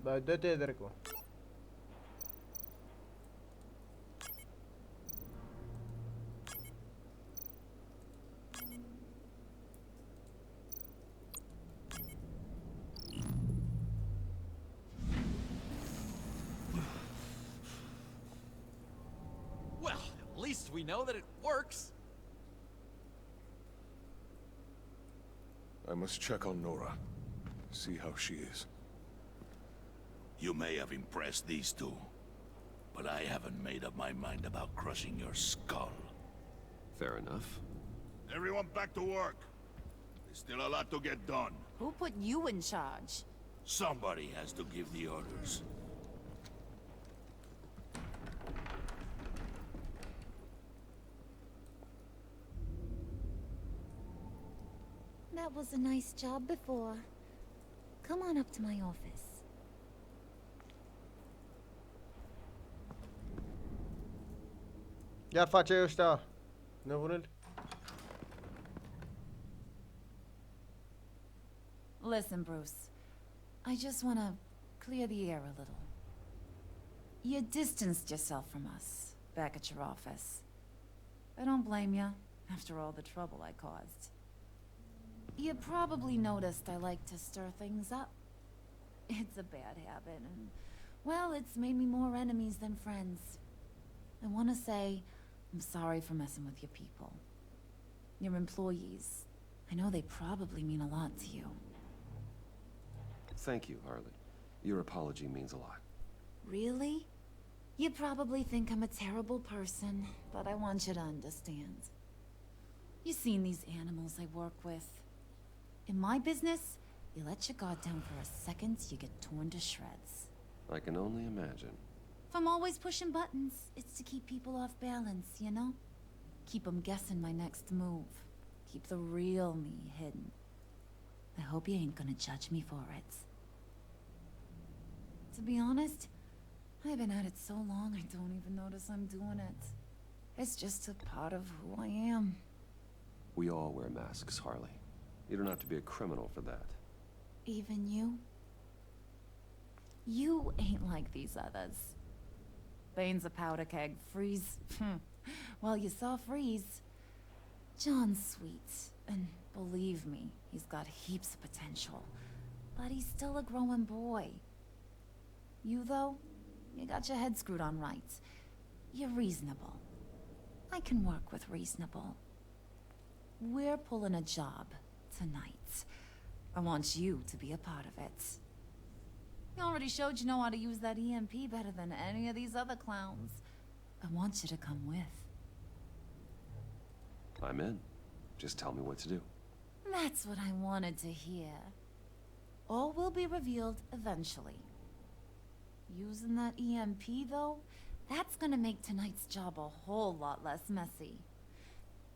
Dai, dă-te dracu. Well, at least we know that it works. I must check on Nora. See how she is. You may have impressed these two, but I haven't made up my mind about crushing your skull. Fair enough. Everyone back to work. There's still a lot to get done. Who put you in charge? Somebody has to give the orders. That was a nice job before. Come on up to my office. Iar face ăștia nebuneli. Listen, Bruce. I just want to clear the air a little. You distanced yourself from us back at your office. I don't blame you, after all the trouble I caused. You probably noticed I like to stir things up. It's a bad habit, and, well, it's made me more enemies than friends. I want to say I'm sorry for messing with your people. Your employees. I know they probably mean a lot to you. Thank you, Harley. Your apology means a lot. Really? You probably think I'm a terrible person, but I want you to understand. You've seen these animals I work with. In my business, you let your guard down for a second, you get torn to shreds. I can only imagine. If I'm always pushing buttons, it's to keep people off balance, you know? Keep them guessing my next move. Keep the real me hidden. I hope you ain't gonna judge me for it. To be honest, I've been at it so long I don't even notice I'm doing it. It's just a part of who I am. We all wear masks, Harley. You don't have to be a criminal for that. Even you? You ain't like these others. Bane's a powder keg. Freeze. Well, you saw Freeze. John's sweet, and believe me, he's got heaps of potential. But he's still a growing boy. You, though, you got your head screwed on right. You're reasonable. I can work with reasonable. We're pulling a job tonight. I want you to be a part of it. You already showed you know how to use that EMP better than any of these other clowns. I want you to come with. I'm in. Just tell me what to do. That's what I wanted to hear. All will be revealed eventually. Using that EMP, though, that's gonna make tonight's job a whole lot less messy.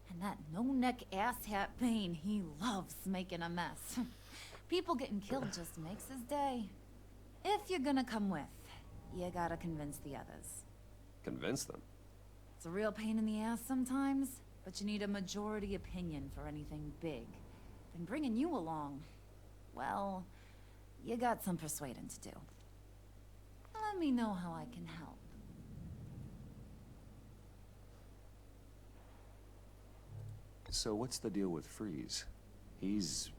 And that no-neck asshat Bane, he loves making a mess. People getting killed just makes his day. If you're gonna come with, you gotta convince the others. Convince them? It's a real pain in the ass sometimes, but you need a majority opinion for anything big. And bringing you along, well, you got some persuading to do. Let me know how I can help. So what's the deal with Freeze? He's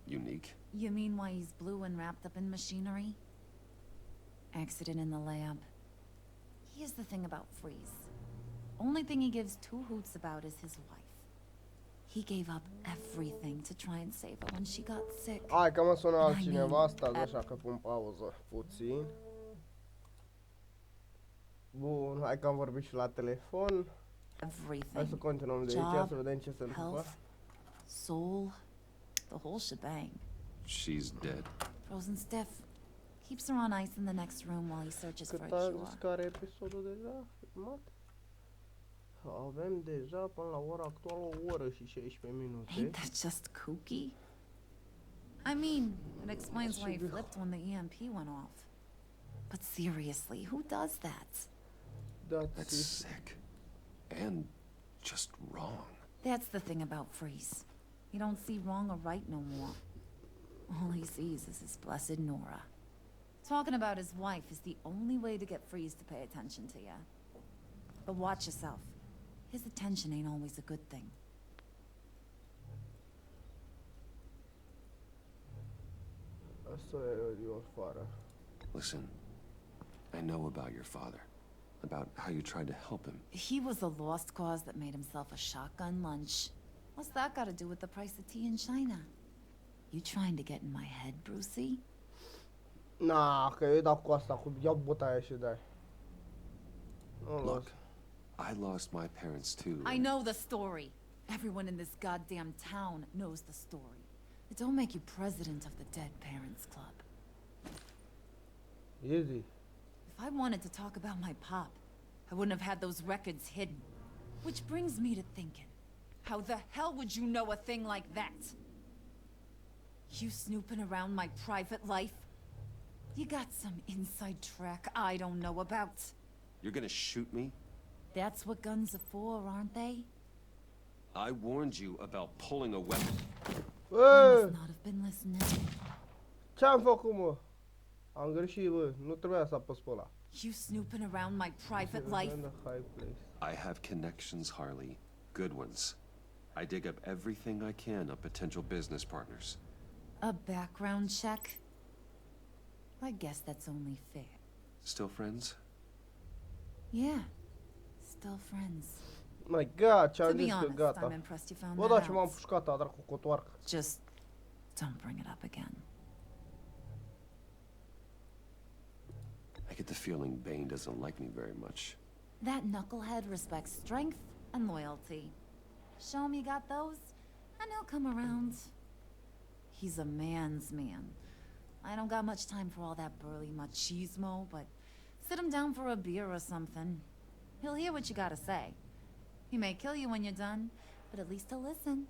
unique. You mean why he's blue and wrapped up in machinery? Accident in the lab. Here's the thing about Freeze. Only thing he gives two hoots about is his wife. He gave up everything to try and save her when she got sick. Hai că mă sună altcineva, stați așa că pun pauză puțin. Bun, hai că am vorbit și la telefon. Hai să continuăm de aici, să vedem ce se întâmplă. Soul, the whole shebang. She's dead. Frozen stiff. Keeps her on ice in the next room while he searches for a cure. Cât a zis că are episodul deja filmat? Avem deja până la ora actuală o oră și 16 minute. Ain't that just kooky? I mean, it explains why he flipped when the EMP went off. But seriously, who does that? That's sick. And just wrong. That's the thing about Freeze. He don't see wrong or right no more. All he sees is his blessed Nora. Talking about his wife is the only way to get Freeze to pay attention to you. But watch yourself. His attention ain't always a good thing. Listen, I know about your father. About how you tried to help him. He was a lost cause that made himself a shotgun lunch. What's that got to do with the price of tea in China? You trying to get in my head, Brucey? Na, că eu dau cu asta, cu iau bătaia și dai. Look, I lost my parents too. I know the story. Everyone in this goddamn town knows the story. It don't make you president of the Dead Parents Club. Easy. If I wanted to talk about my pop, I wouldn't have had those records hidden. Which brings me to thinking, how the hell would you know a thing like that? You snooping around my private life? You got some inside track I don't know about. You're gonna shoot me? That's what guns are for, aren't they? I warned you about pulling a weapon. I must not have been listening. Ce-am făcut, mă? Am greșit, bă. Nu trebuia să apăs pe ăla. You snooping around my private life? I have connections, Harley. Good ones. I dig up everything I can of potential business partners. A background check? I guess that's only fair. Still friends? Yeah. Still friends. My God, ce-am To be zis că honest, gata. I'm impressed you found Bă, that da, ce m-am out. pușcat, a dracu cotoarcă. Just don't bring it up again. I get the feeling Bane doesn't like me very much. That knucklehead respects strength and loyalty. Show him you got those, and he'll come around. He's a man's man. I don't got much time for all that burly machismo, but sit him down for a beer or something. He'll hear what you gotta say. He may kill you when you're done, but at least he'll listen.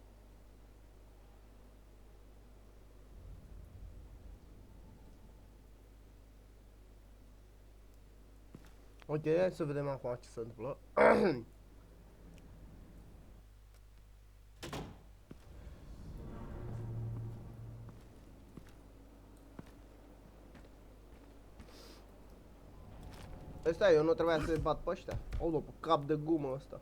Ok, hai să vedem acum ce se întâmplă. Ăsta eu nu trebuia să-i bat pe ăștia. O, pe cap de gumă ăsta.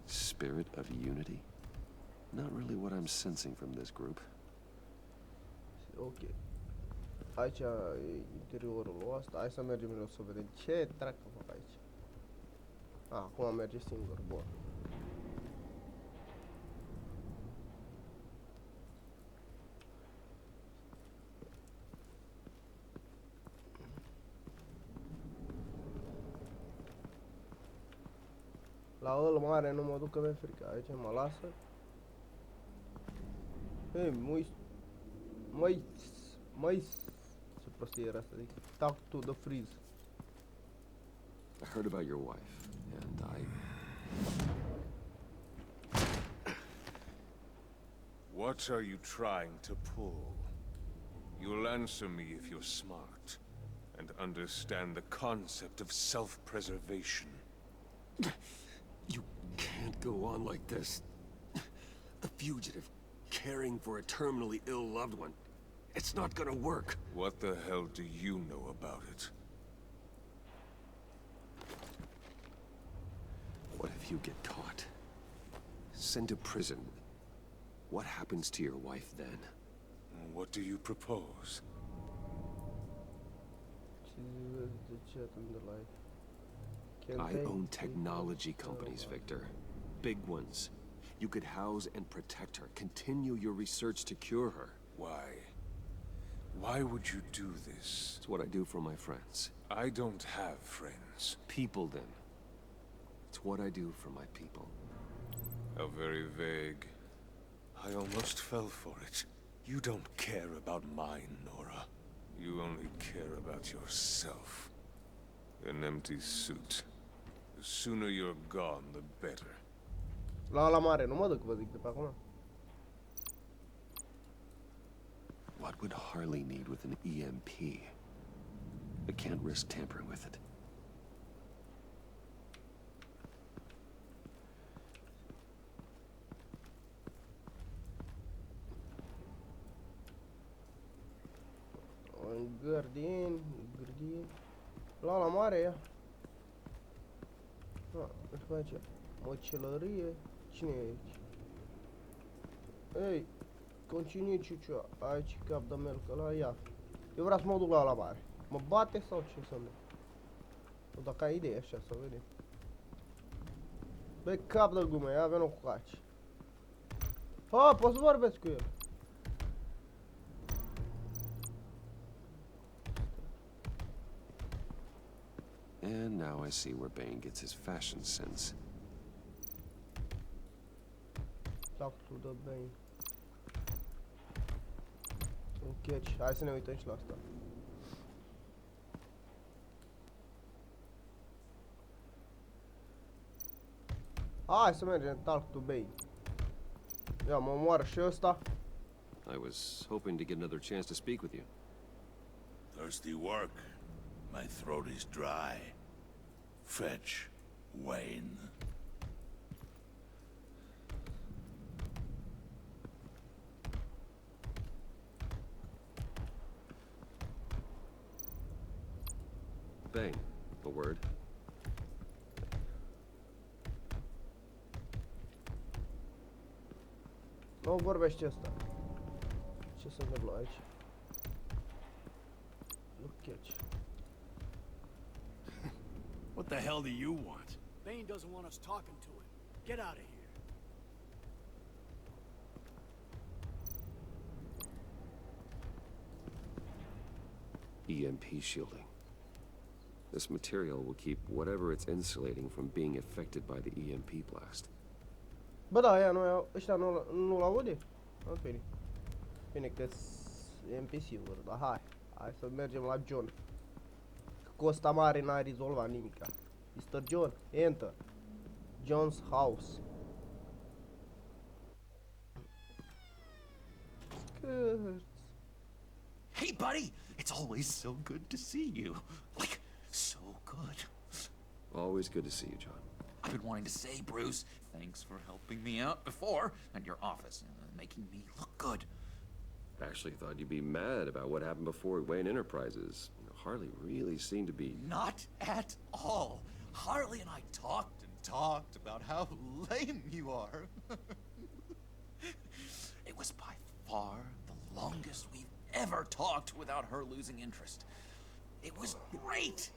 Spirit of unity? Not really what I'm sensing from this group. Ok. Aici e interiorul ăsta. Hai să mergem noi să vedem ce dracu fac aici. Acum merge singur, bun. La ăl mare nu mă duc că mi-e frică. Aici mă lasă. Hei, măi, ce prostie era asta, zic. Talk to the freeze. I heard about your wife, and What are you trying to pull? You'll answer me if you're smart and understand the concept of self-preservation. You can't go on like this. A fugitive caring for a terminally ill loved one. It's not gonna work. What the hell do you know about it? What if you get caught? Sent to prison. What happens to your wife then? What do you propose? I own technology companies, Victor. Big ones. You could house and protect her. Continue your research to cure her. Why? Why would you do this? It's what I do for my friends. I don't have friends. People, then. It's what I do for my people. How very vague. I almost fell for it. You don't care about mine, Nora. You only care about yourself. An empty suit. The sooner you're gone, the better. La mare, nu mă duc, vă zic de pe acum. What would Harley need with an EMP? I can't risk tampering with it. Gârdin. La mare, ia. Își face măcelărie. Cine e aici? Ei, continui ciuciu. Aici cap de melcă la ea. Eu vreau să mă duc la mare. Mă bate sau ce să merg? Dacă ai idee așa, să vedem. Băi, cap de gume, ia venă cu caci. Ha, poți să vorbesc cu el. And now I see where Bane gets his fashion sense. Pactul de Bane. Un catch. Hai să ne uităm și la asta. Hai să mergem, Talk to Bane. Ia, mă moară și ăsta. I was hoping to get another chance to speak with you. Thirsty work. My throat is dry. Fetch, Wayne. Bane, a word. Nu vorbește ăsta. Ce se întâmplă aici? Look catch. What the hell do you want? Bane doesn't want us talking to him. Get out of here. EMP shielding. This material will keep whatever it's insulating from being affected by the EMP blast. Bă, da, aia ăștia nu-l aude? Bine. Bine că NPC-uri, dar hai să mergem la John. Că cu ăsta mare n-ai rezolvat nimica. Mr. John, enter. John's house. Skirts. Hey, buddy! It's always so good to see you. Like, so good. Always good to see you, John. I've been wanting to say, Bruce, thanks for helping me out before at your office, making me look good. Actually thought you'd be mad about what happened before Wayne Enterprises. Harley really seemed to be... Not at all. Harley and I talked and talked about how lame you are. It was by far the longest we've ever talked without her losing interest. It was great.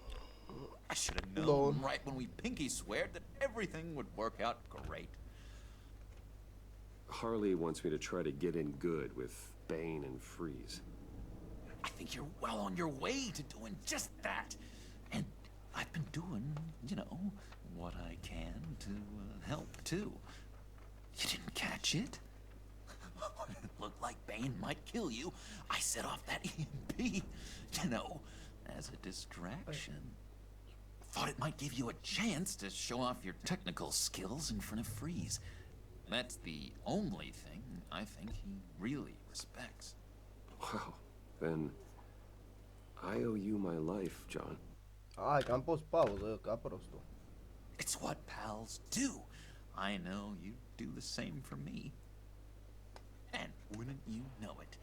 I should have known right when we pinky sweared that everything would work out great. Harley wants me to try to get in good with Bane and Freeze. I think you're well on your way to doing just that. And I've been doing, you know, what I can to help too. You didn't catch it? It looked like Bane might kill you. I set off that EMP, you know, as a distraction. Thought it might give you a chance to show off your technical skills in front of Freeze. That's the only thing I think he really respects. Wow, Then I owe you my life, John. Hai că am pus pauză, ca prostul. It's what pals do. I know you do the same for me. And wouldn't you know it,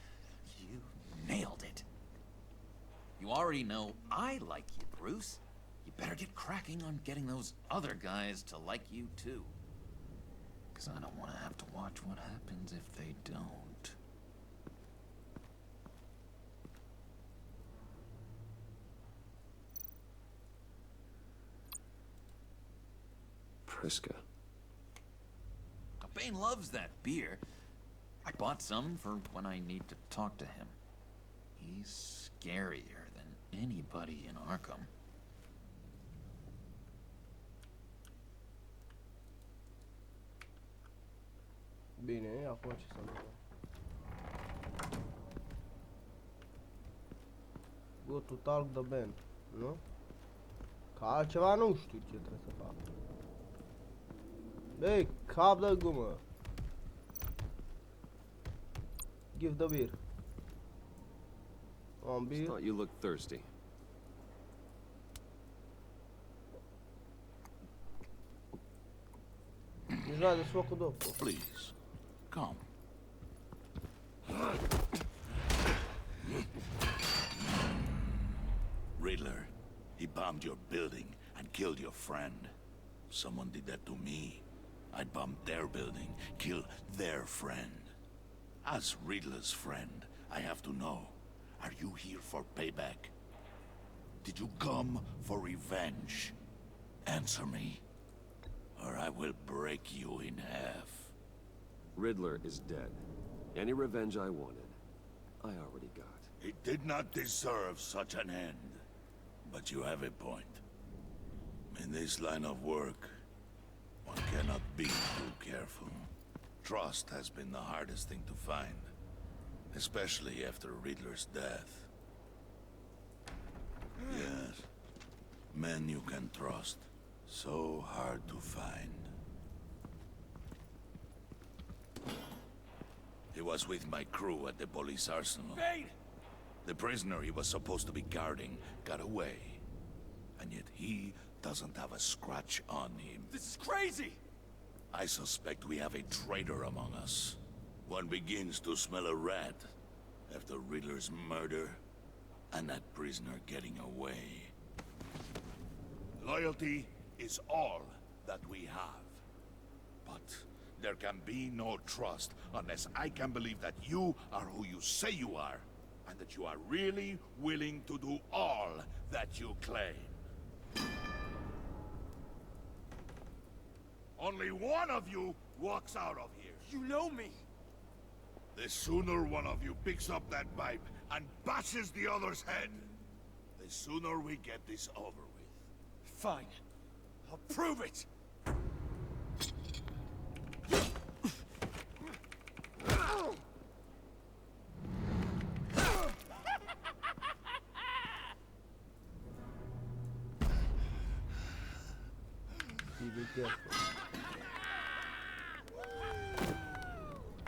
you nailed it. You already know I like you, Bruce. You better get cracking on getting those other guys to like you too. 'Cause I don't want to have to watch what happens if they don't. Priska. Bane loves that beer. I bought some for when I need to talk to him. He's scarier than anybody in Arkham. Bine, acum ce să întâmplă? Go to talk the band, nu? Ca altceva nu știu ce trebuie să fac. Ei, cap de gumă. Give the beer. On beer. Thought you looked thirsty. Nici n-a desfăcut cu dopul. Please, come. Riddler, he bombed your building and killed your friend. Someone did that to me. I'd bomb their building, kill their friend. As Riddler's friend, I have to know, are you here for payback? Did you come for revenge? Answer me, or I will break you in half. Riddler is dead. Any revenge I wanted, I already got. He did not deserve such an end. But you have a point. In this line of work, one cannot be too careful. Trust has been the hardest thing to find, especially after Riddler's death. Yes, men you can trust, so hard to find. He was with my crew at the police arsenal. Bane! The prisoner he was supposed to be guarding got away. And yet he doesn't have a scratch on him. This is crazy! I suspect we have a traitor among us. One begins to smell a rat after Riddler's murder and that prisoner getting away. Loyalty is all that we have. But there can be no trust unless I can believe that you are who you say you are, and that you are really willing to do all that you claim. Only one of you walks out of here. You know me! The sooner one of you picks up that pipe and bashes the other's head, the sooner we get this over with. Fine. I'll prove it! Be careful.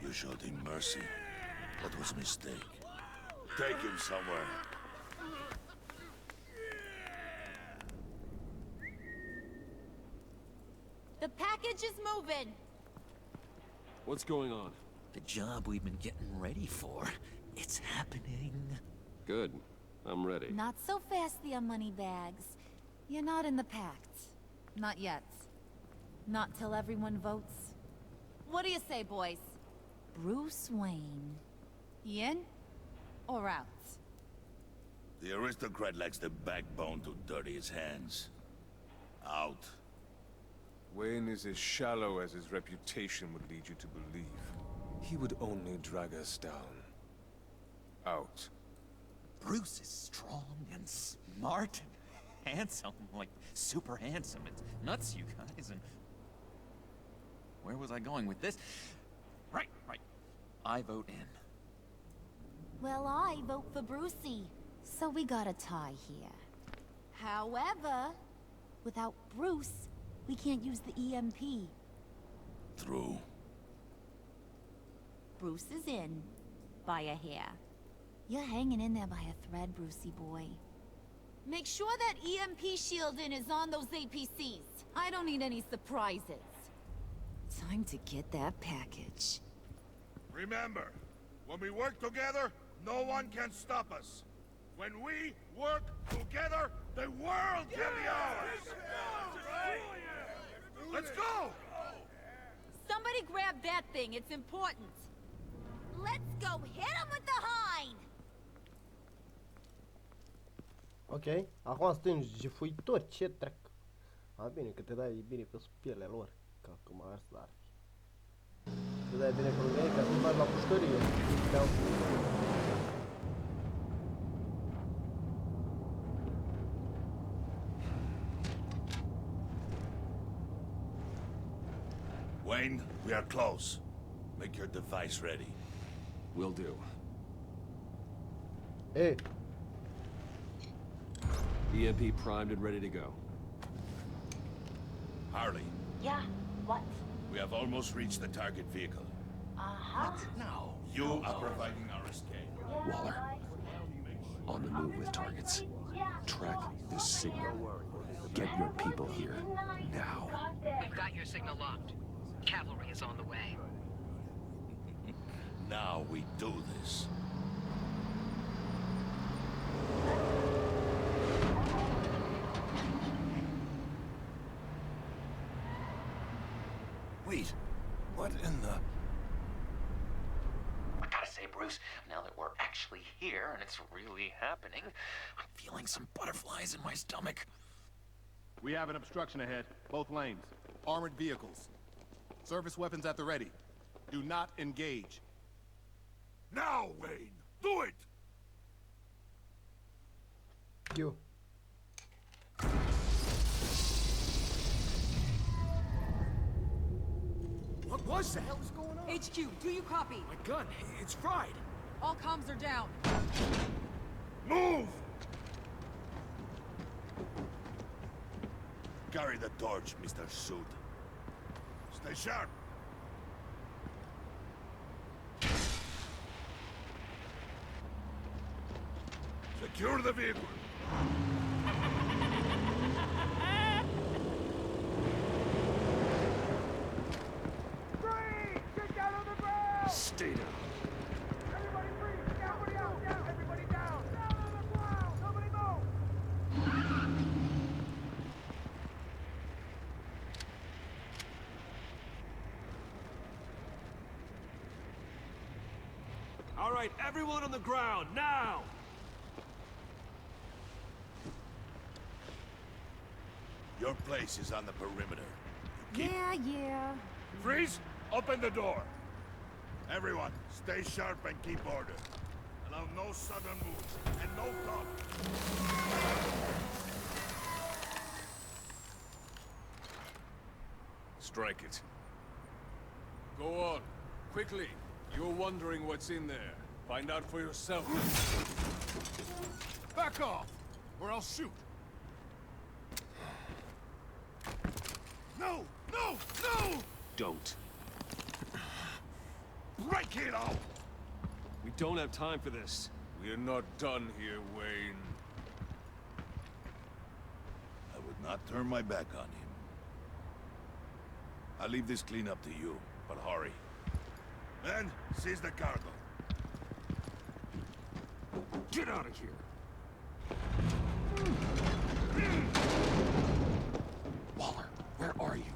You showed him mercy. That was a mistake. Take him somewhere. The package is moving. What's going on? The job we've been getting ready for, it's happening. Good. I'm ready. Not so fast, the Moneybags. You're not in the Pact. Not yet. Not till everyone votes. What do you say, boys? Bruce Wayne. In or out? The aristocrat lacks the backbone to dirty his hands. Out. Wayne is as shallow as his reputation would lead you to believe. He would only drag us down. Out. Bruce is strong and smart and handsome, like super handsome. It's nuts, you guys, and... Where was I going with this? Right. I vote in. Well, I vote for Brucey. So we got a tie here. However, without Bruce, we can't use the EMP. True. Bruce is in, by a hair. You're hanging in there by a thread, Brucey boy. Make sure that EMP shielding is on those APCs. I don't need any surprises. Time to get that package. Remember, when we work together, no one can stop us. When we work together, the world can be ours! Let's go! Somebody grab that thing, it's important. Let's go hit him with the hind! Ok, acum suntem jefuitori, ce trec. A, bine, că te dai bine pe pielea lor, ca cum asta ar fi. Te dai bine pe lângă ei ca să-i bagi la pușcărie. Wayne, we are close. Make your device ready. Will do. Hey. EMP primed and ready to go. Harley. Yeah, what? We have almost reached the target vehicle. Uh-huh. Now, you are providing our escape. Waller. On the move with targets. Track this signal. Get your people here. Now. We've got your signal locked. Cavalry is on the way. Now we do this. Wait, what in the... I gotta say, Bruce, now that we're actually here and it's really happening, I'm feeling some butterflies in my stomach. We have an obstruction ahead, both lanes. Armored vehicles. Service weapons at the ready. Do not engage. Now, Wayne! Do it! You. What was that? What the hell is going on? HQ, do you copy? My gun, it's fried. All comms are down. Move! Carry the torch, Mr. Suit. Stay sharp. Secure the vehicle. Stay down. Everybody freeze! Everybody out! Down! Everybody down! Down on the ground! Nobody move! All right, everyone on the ground, now! Your place is on the perimeter. Yeah. Freeze! Open the door! Everyone, stay sharp and keep order. Allow no sudden moves, and no talk. Strike it. Go on. Quickly. You're wondering what's in there. Find out for yourself. Back off, or I'll shoot. No! No! No! Don't. Break it off! We don't have time for this. We're not done here, Wayne. I would not turn my back on him. I'll leave this cleanup to you, but hurry. Men, seize the cargo. Get out of here! Waller, where are you?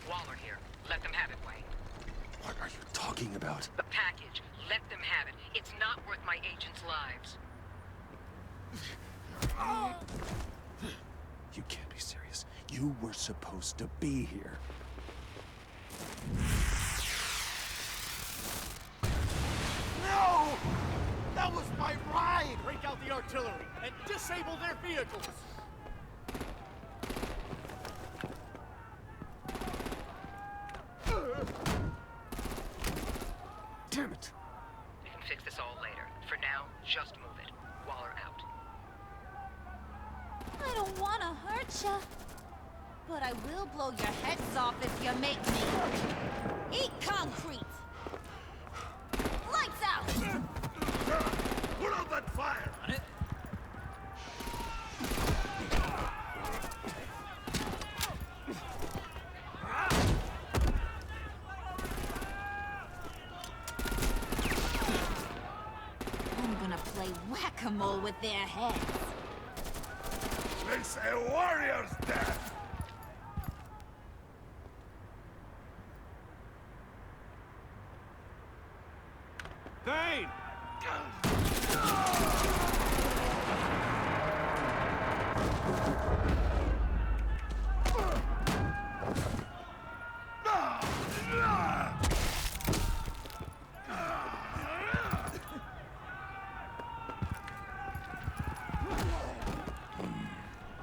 Waller here. Let them have it, Wayne. What are you talking about? The package. Let them have it. It's not worth my agents' lives. You can't be serious. You were supposed to be here. No! That was my ride! Break out the artillery and disable their vehicles! Damn it! We can fix this all later. For now, just move it. Waller out. I don't wanna hurt ya. But I will blow your heads off if you make me. Eat concrete! Lights out! Put out that fire! I'm gonna play whack-a-mole with their heads. It's a warrior's death! Bane!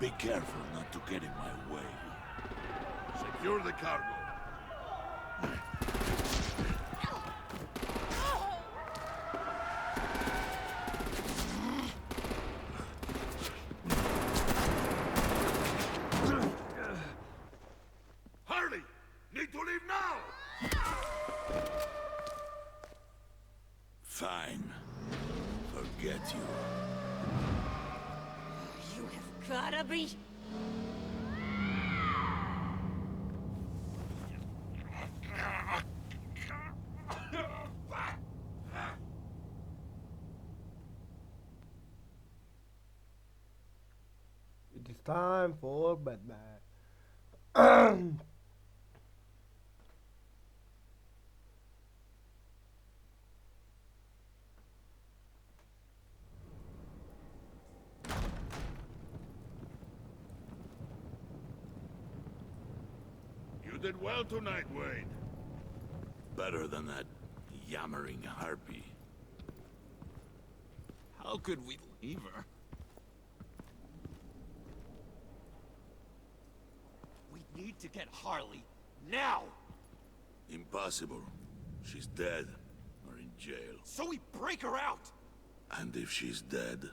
Be careful not to get in my way. Secure the cargo. Harley! Need to leave now! Fine. Forget you. You have gotta be... It is time for Batman. You did well tonight, Wade. Better than that yammering harpy. How could we leave her? We need to get Harley now! Impossible. She's dead or in jail. So we break her out! And if she's dead,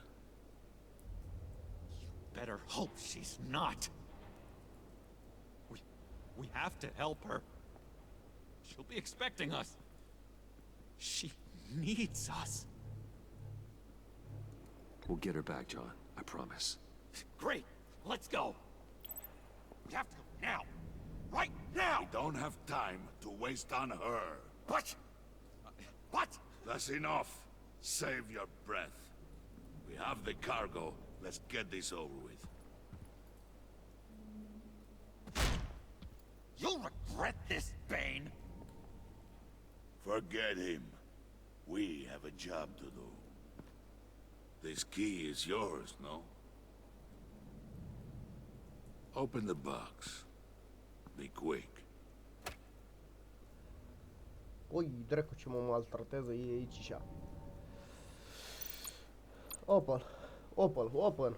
Better hope she's not. We have to help her. She'll be expecting us. She needs us. We'll get her back, John. I promise. Great. Let's go. We have to go now. Right now! we don't have time to waste on her. What? What? That's enough. Save your breath. We have the cargo. Let's get this over with. You'll regret this, Bane. Forget him. We have a job to do. This key is yours, no? Open the box. Be quick. Ui, dracu ce mă maltratează ei aici așa. Open. Open. Open.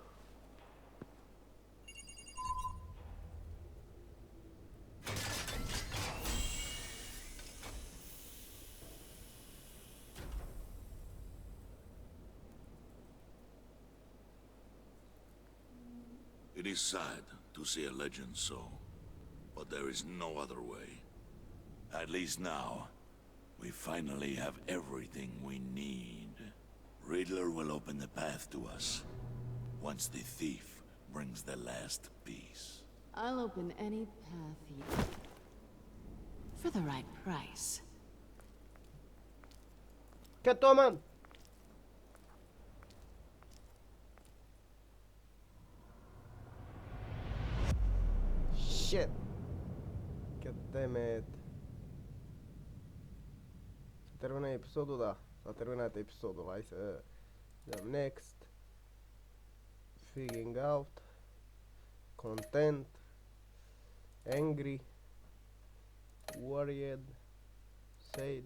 It is sad to see a legend so, but there is no other way. At least now, we finally have everything we need. Riddler will open the path to us, once the thief brings the last piece. I'll open any path you... for the right price. Catwoman! Shit! God damn it! S-a terminat episodul, da. S-a terminat episodul. Hai să dăm next. Figuring out. Content. Angry. Worried. Sad.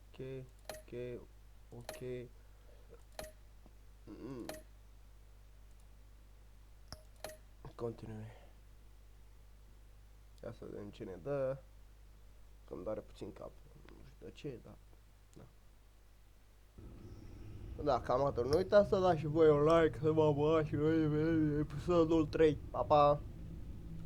Ok. Ok. Ok. Continue. Ia să vedem ce ne dă. Că-mi doare puțin capul. Nu știu de ce, dar... Da. Da, cam atât. Nu uitați să dați și voi un like, să vă abonați și noi ne vedem în episodul 3. Pa, pa!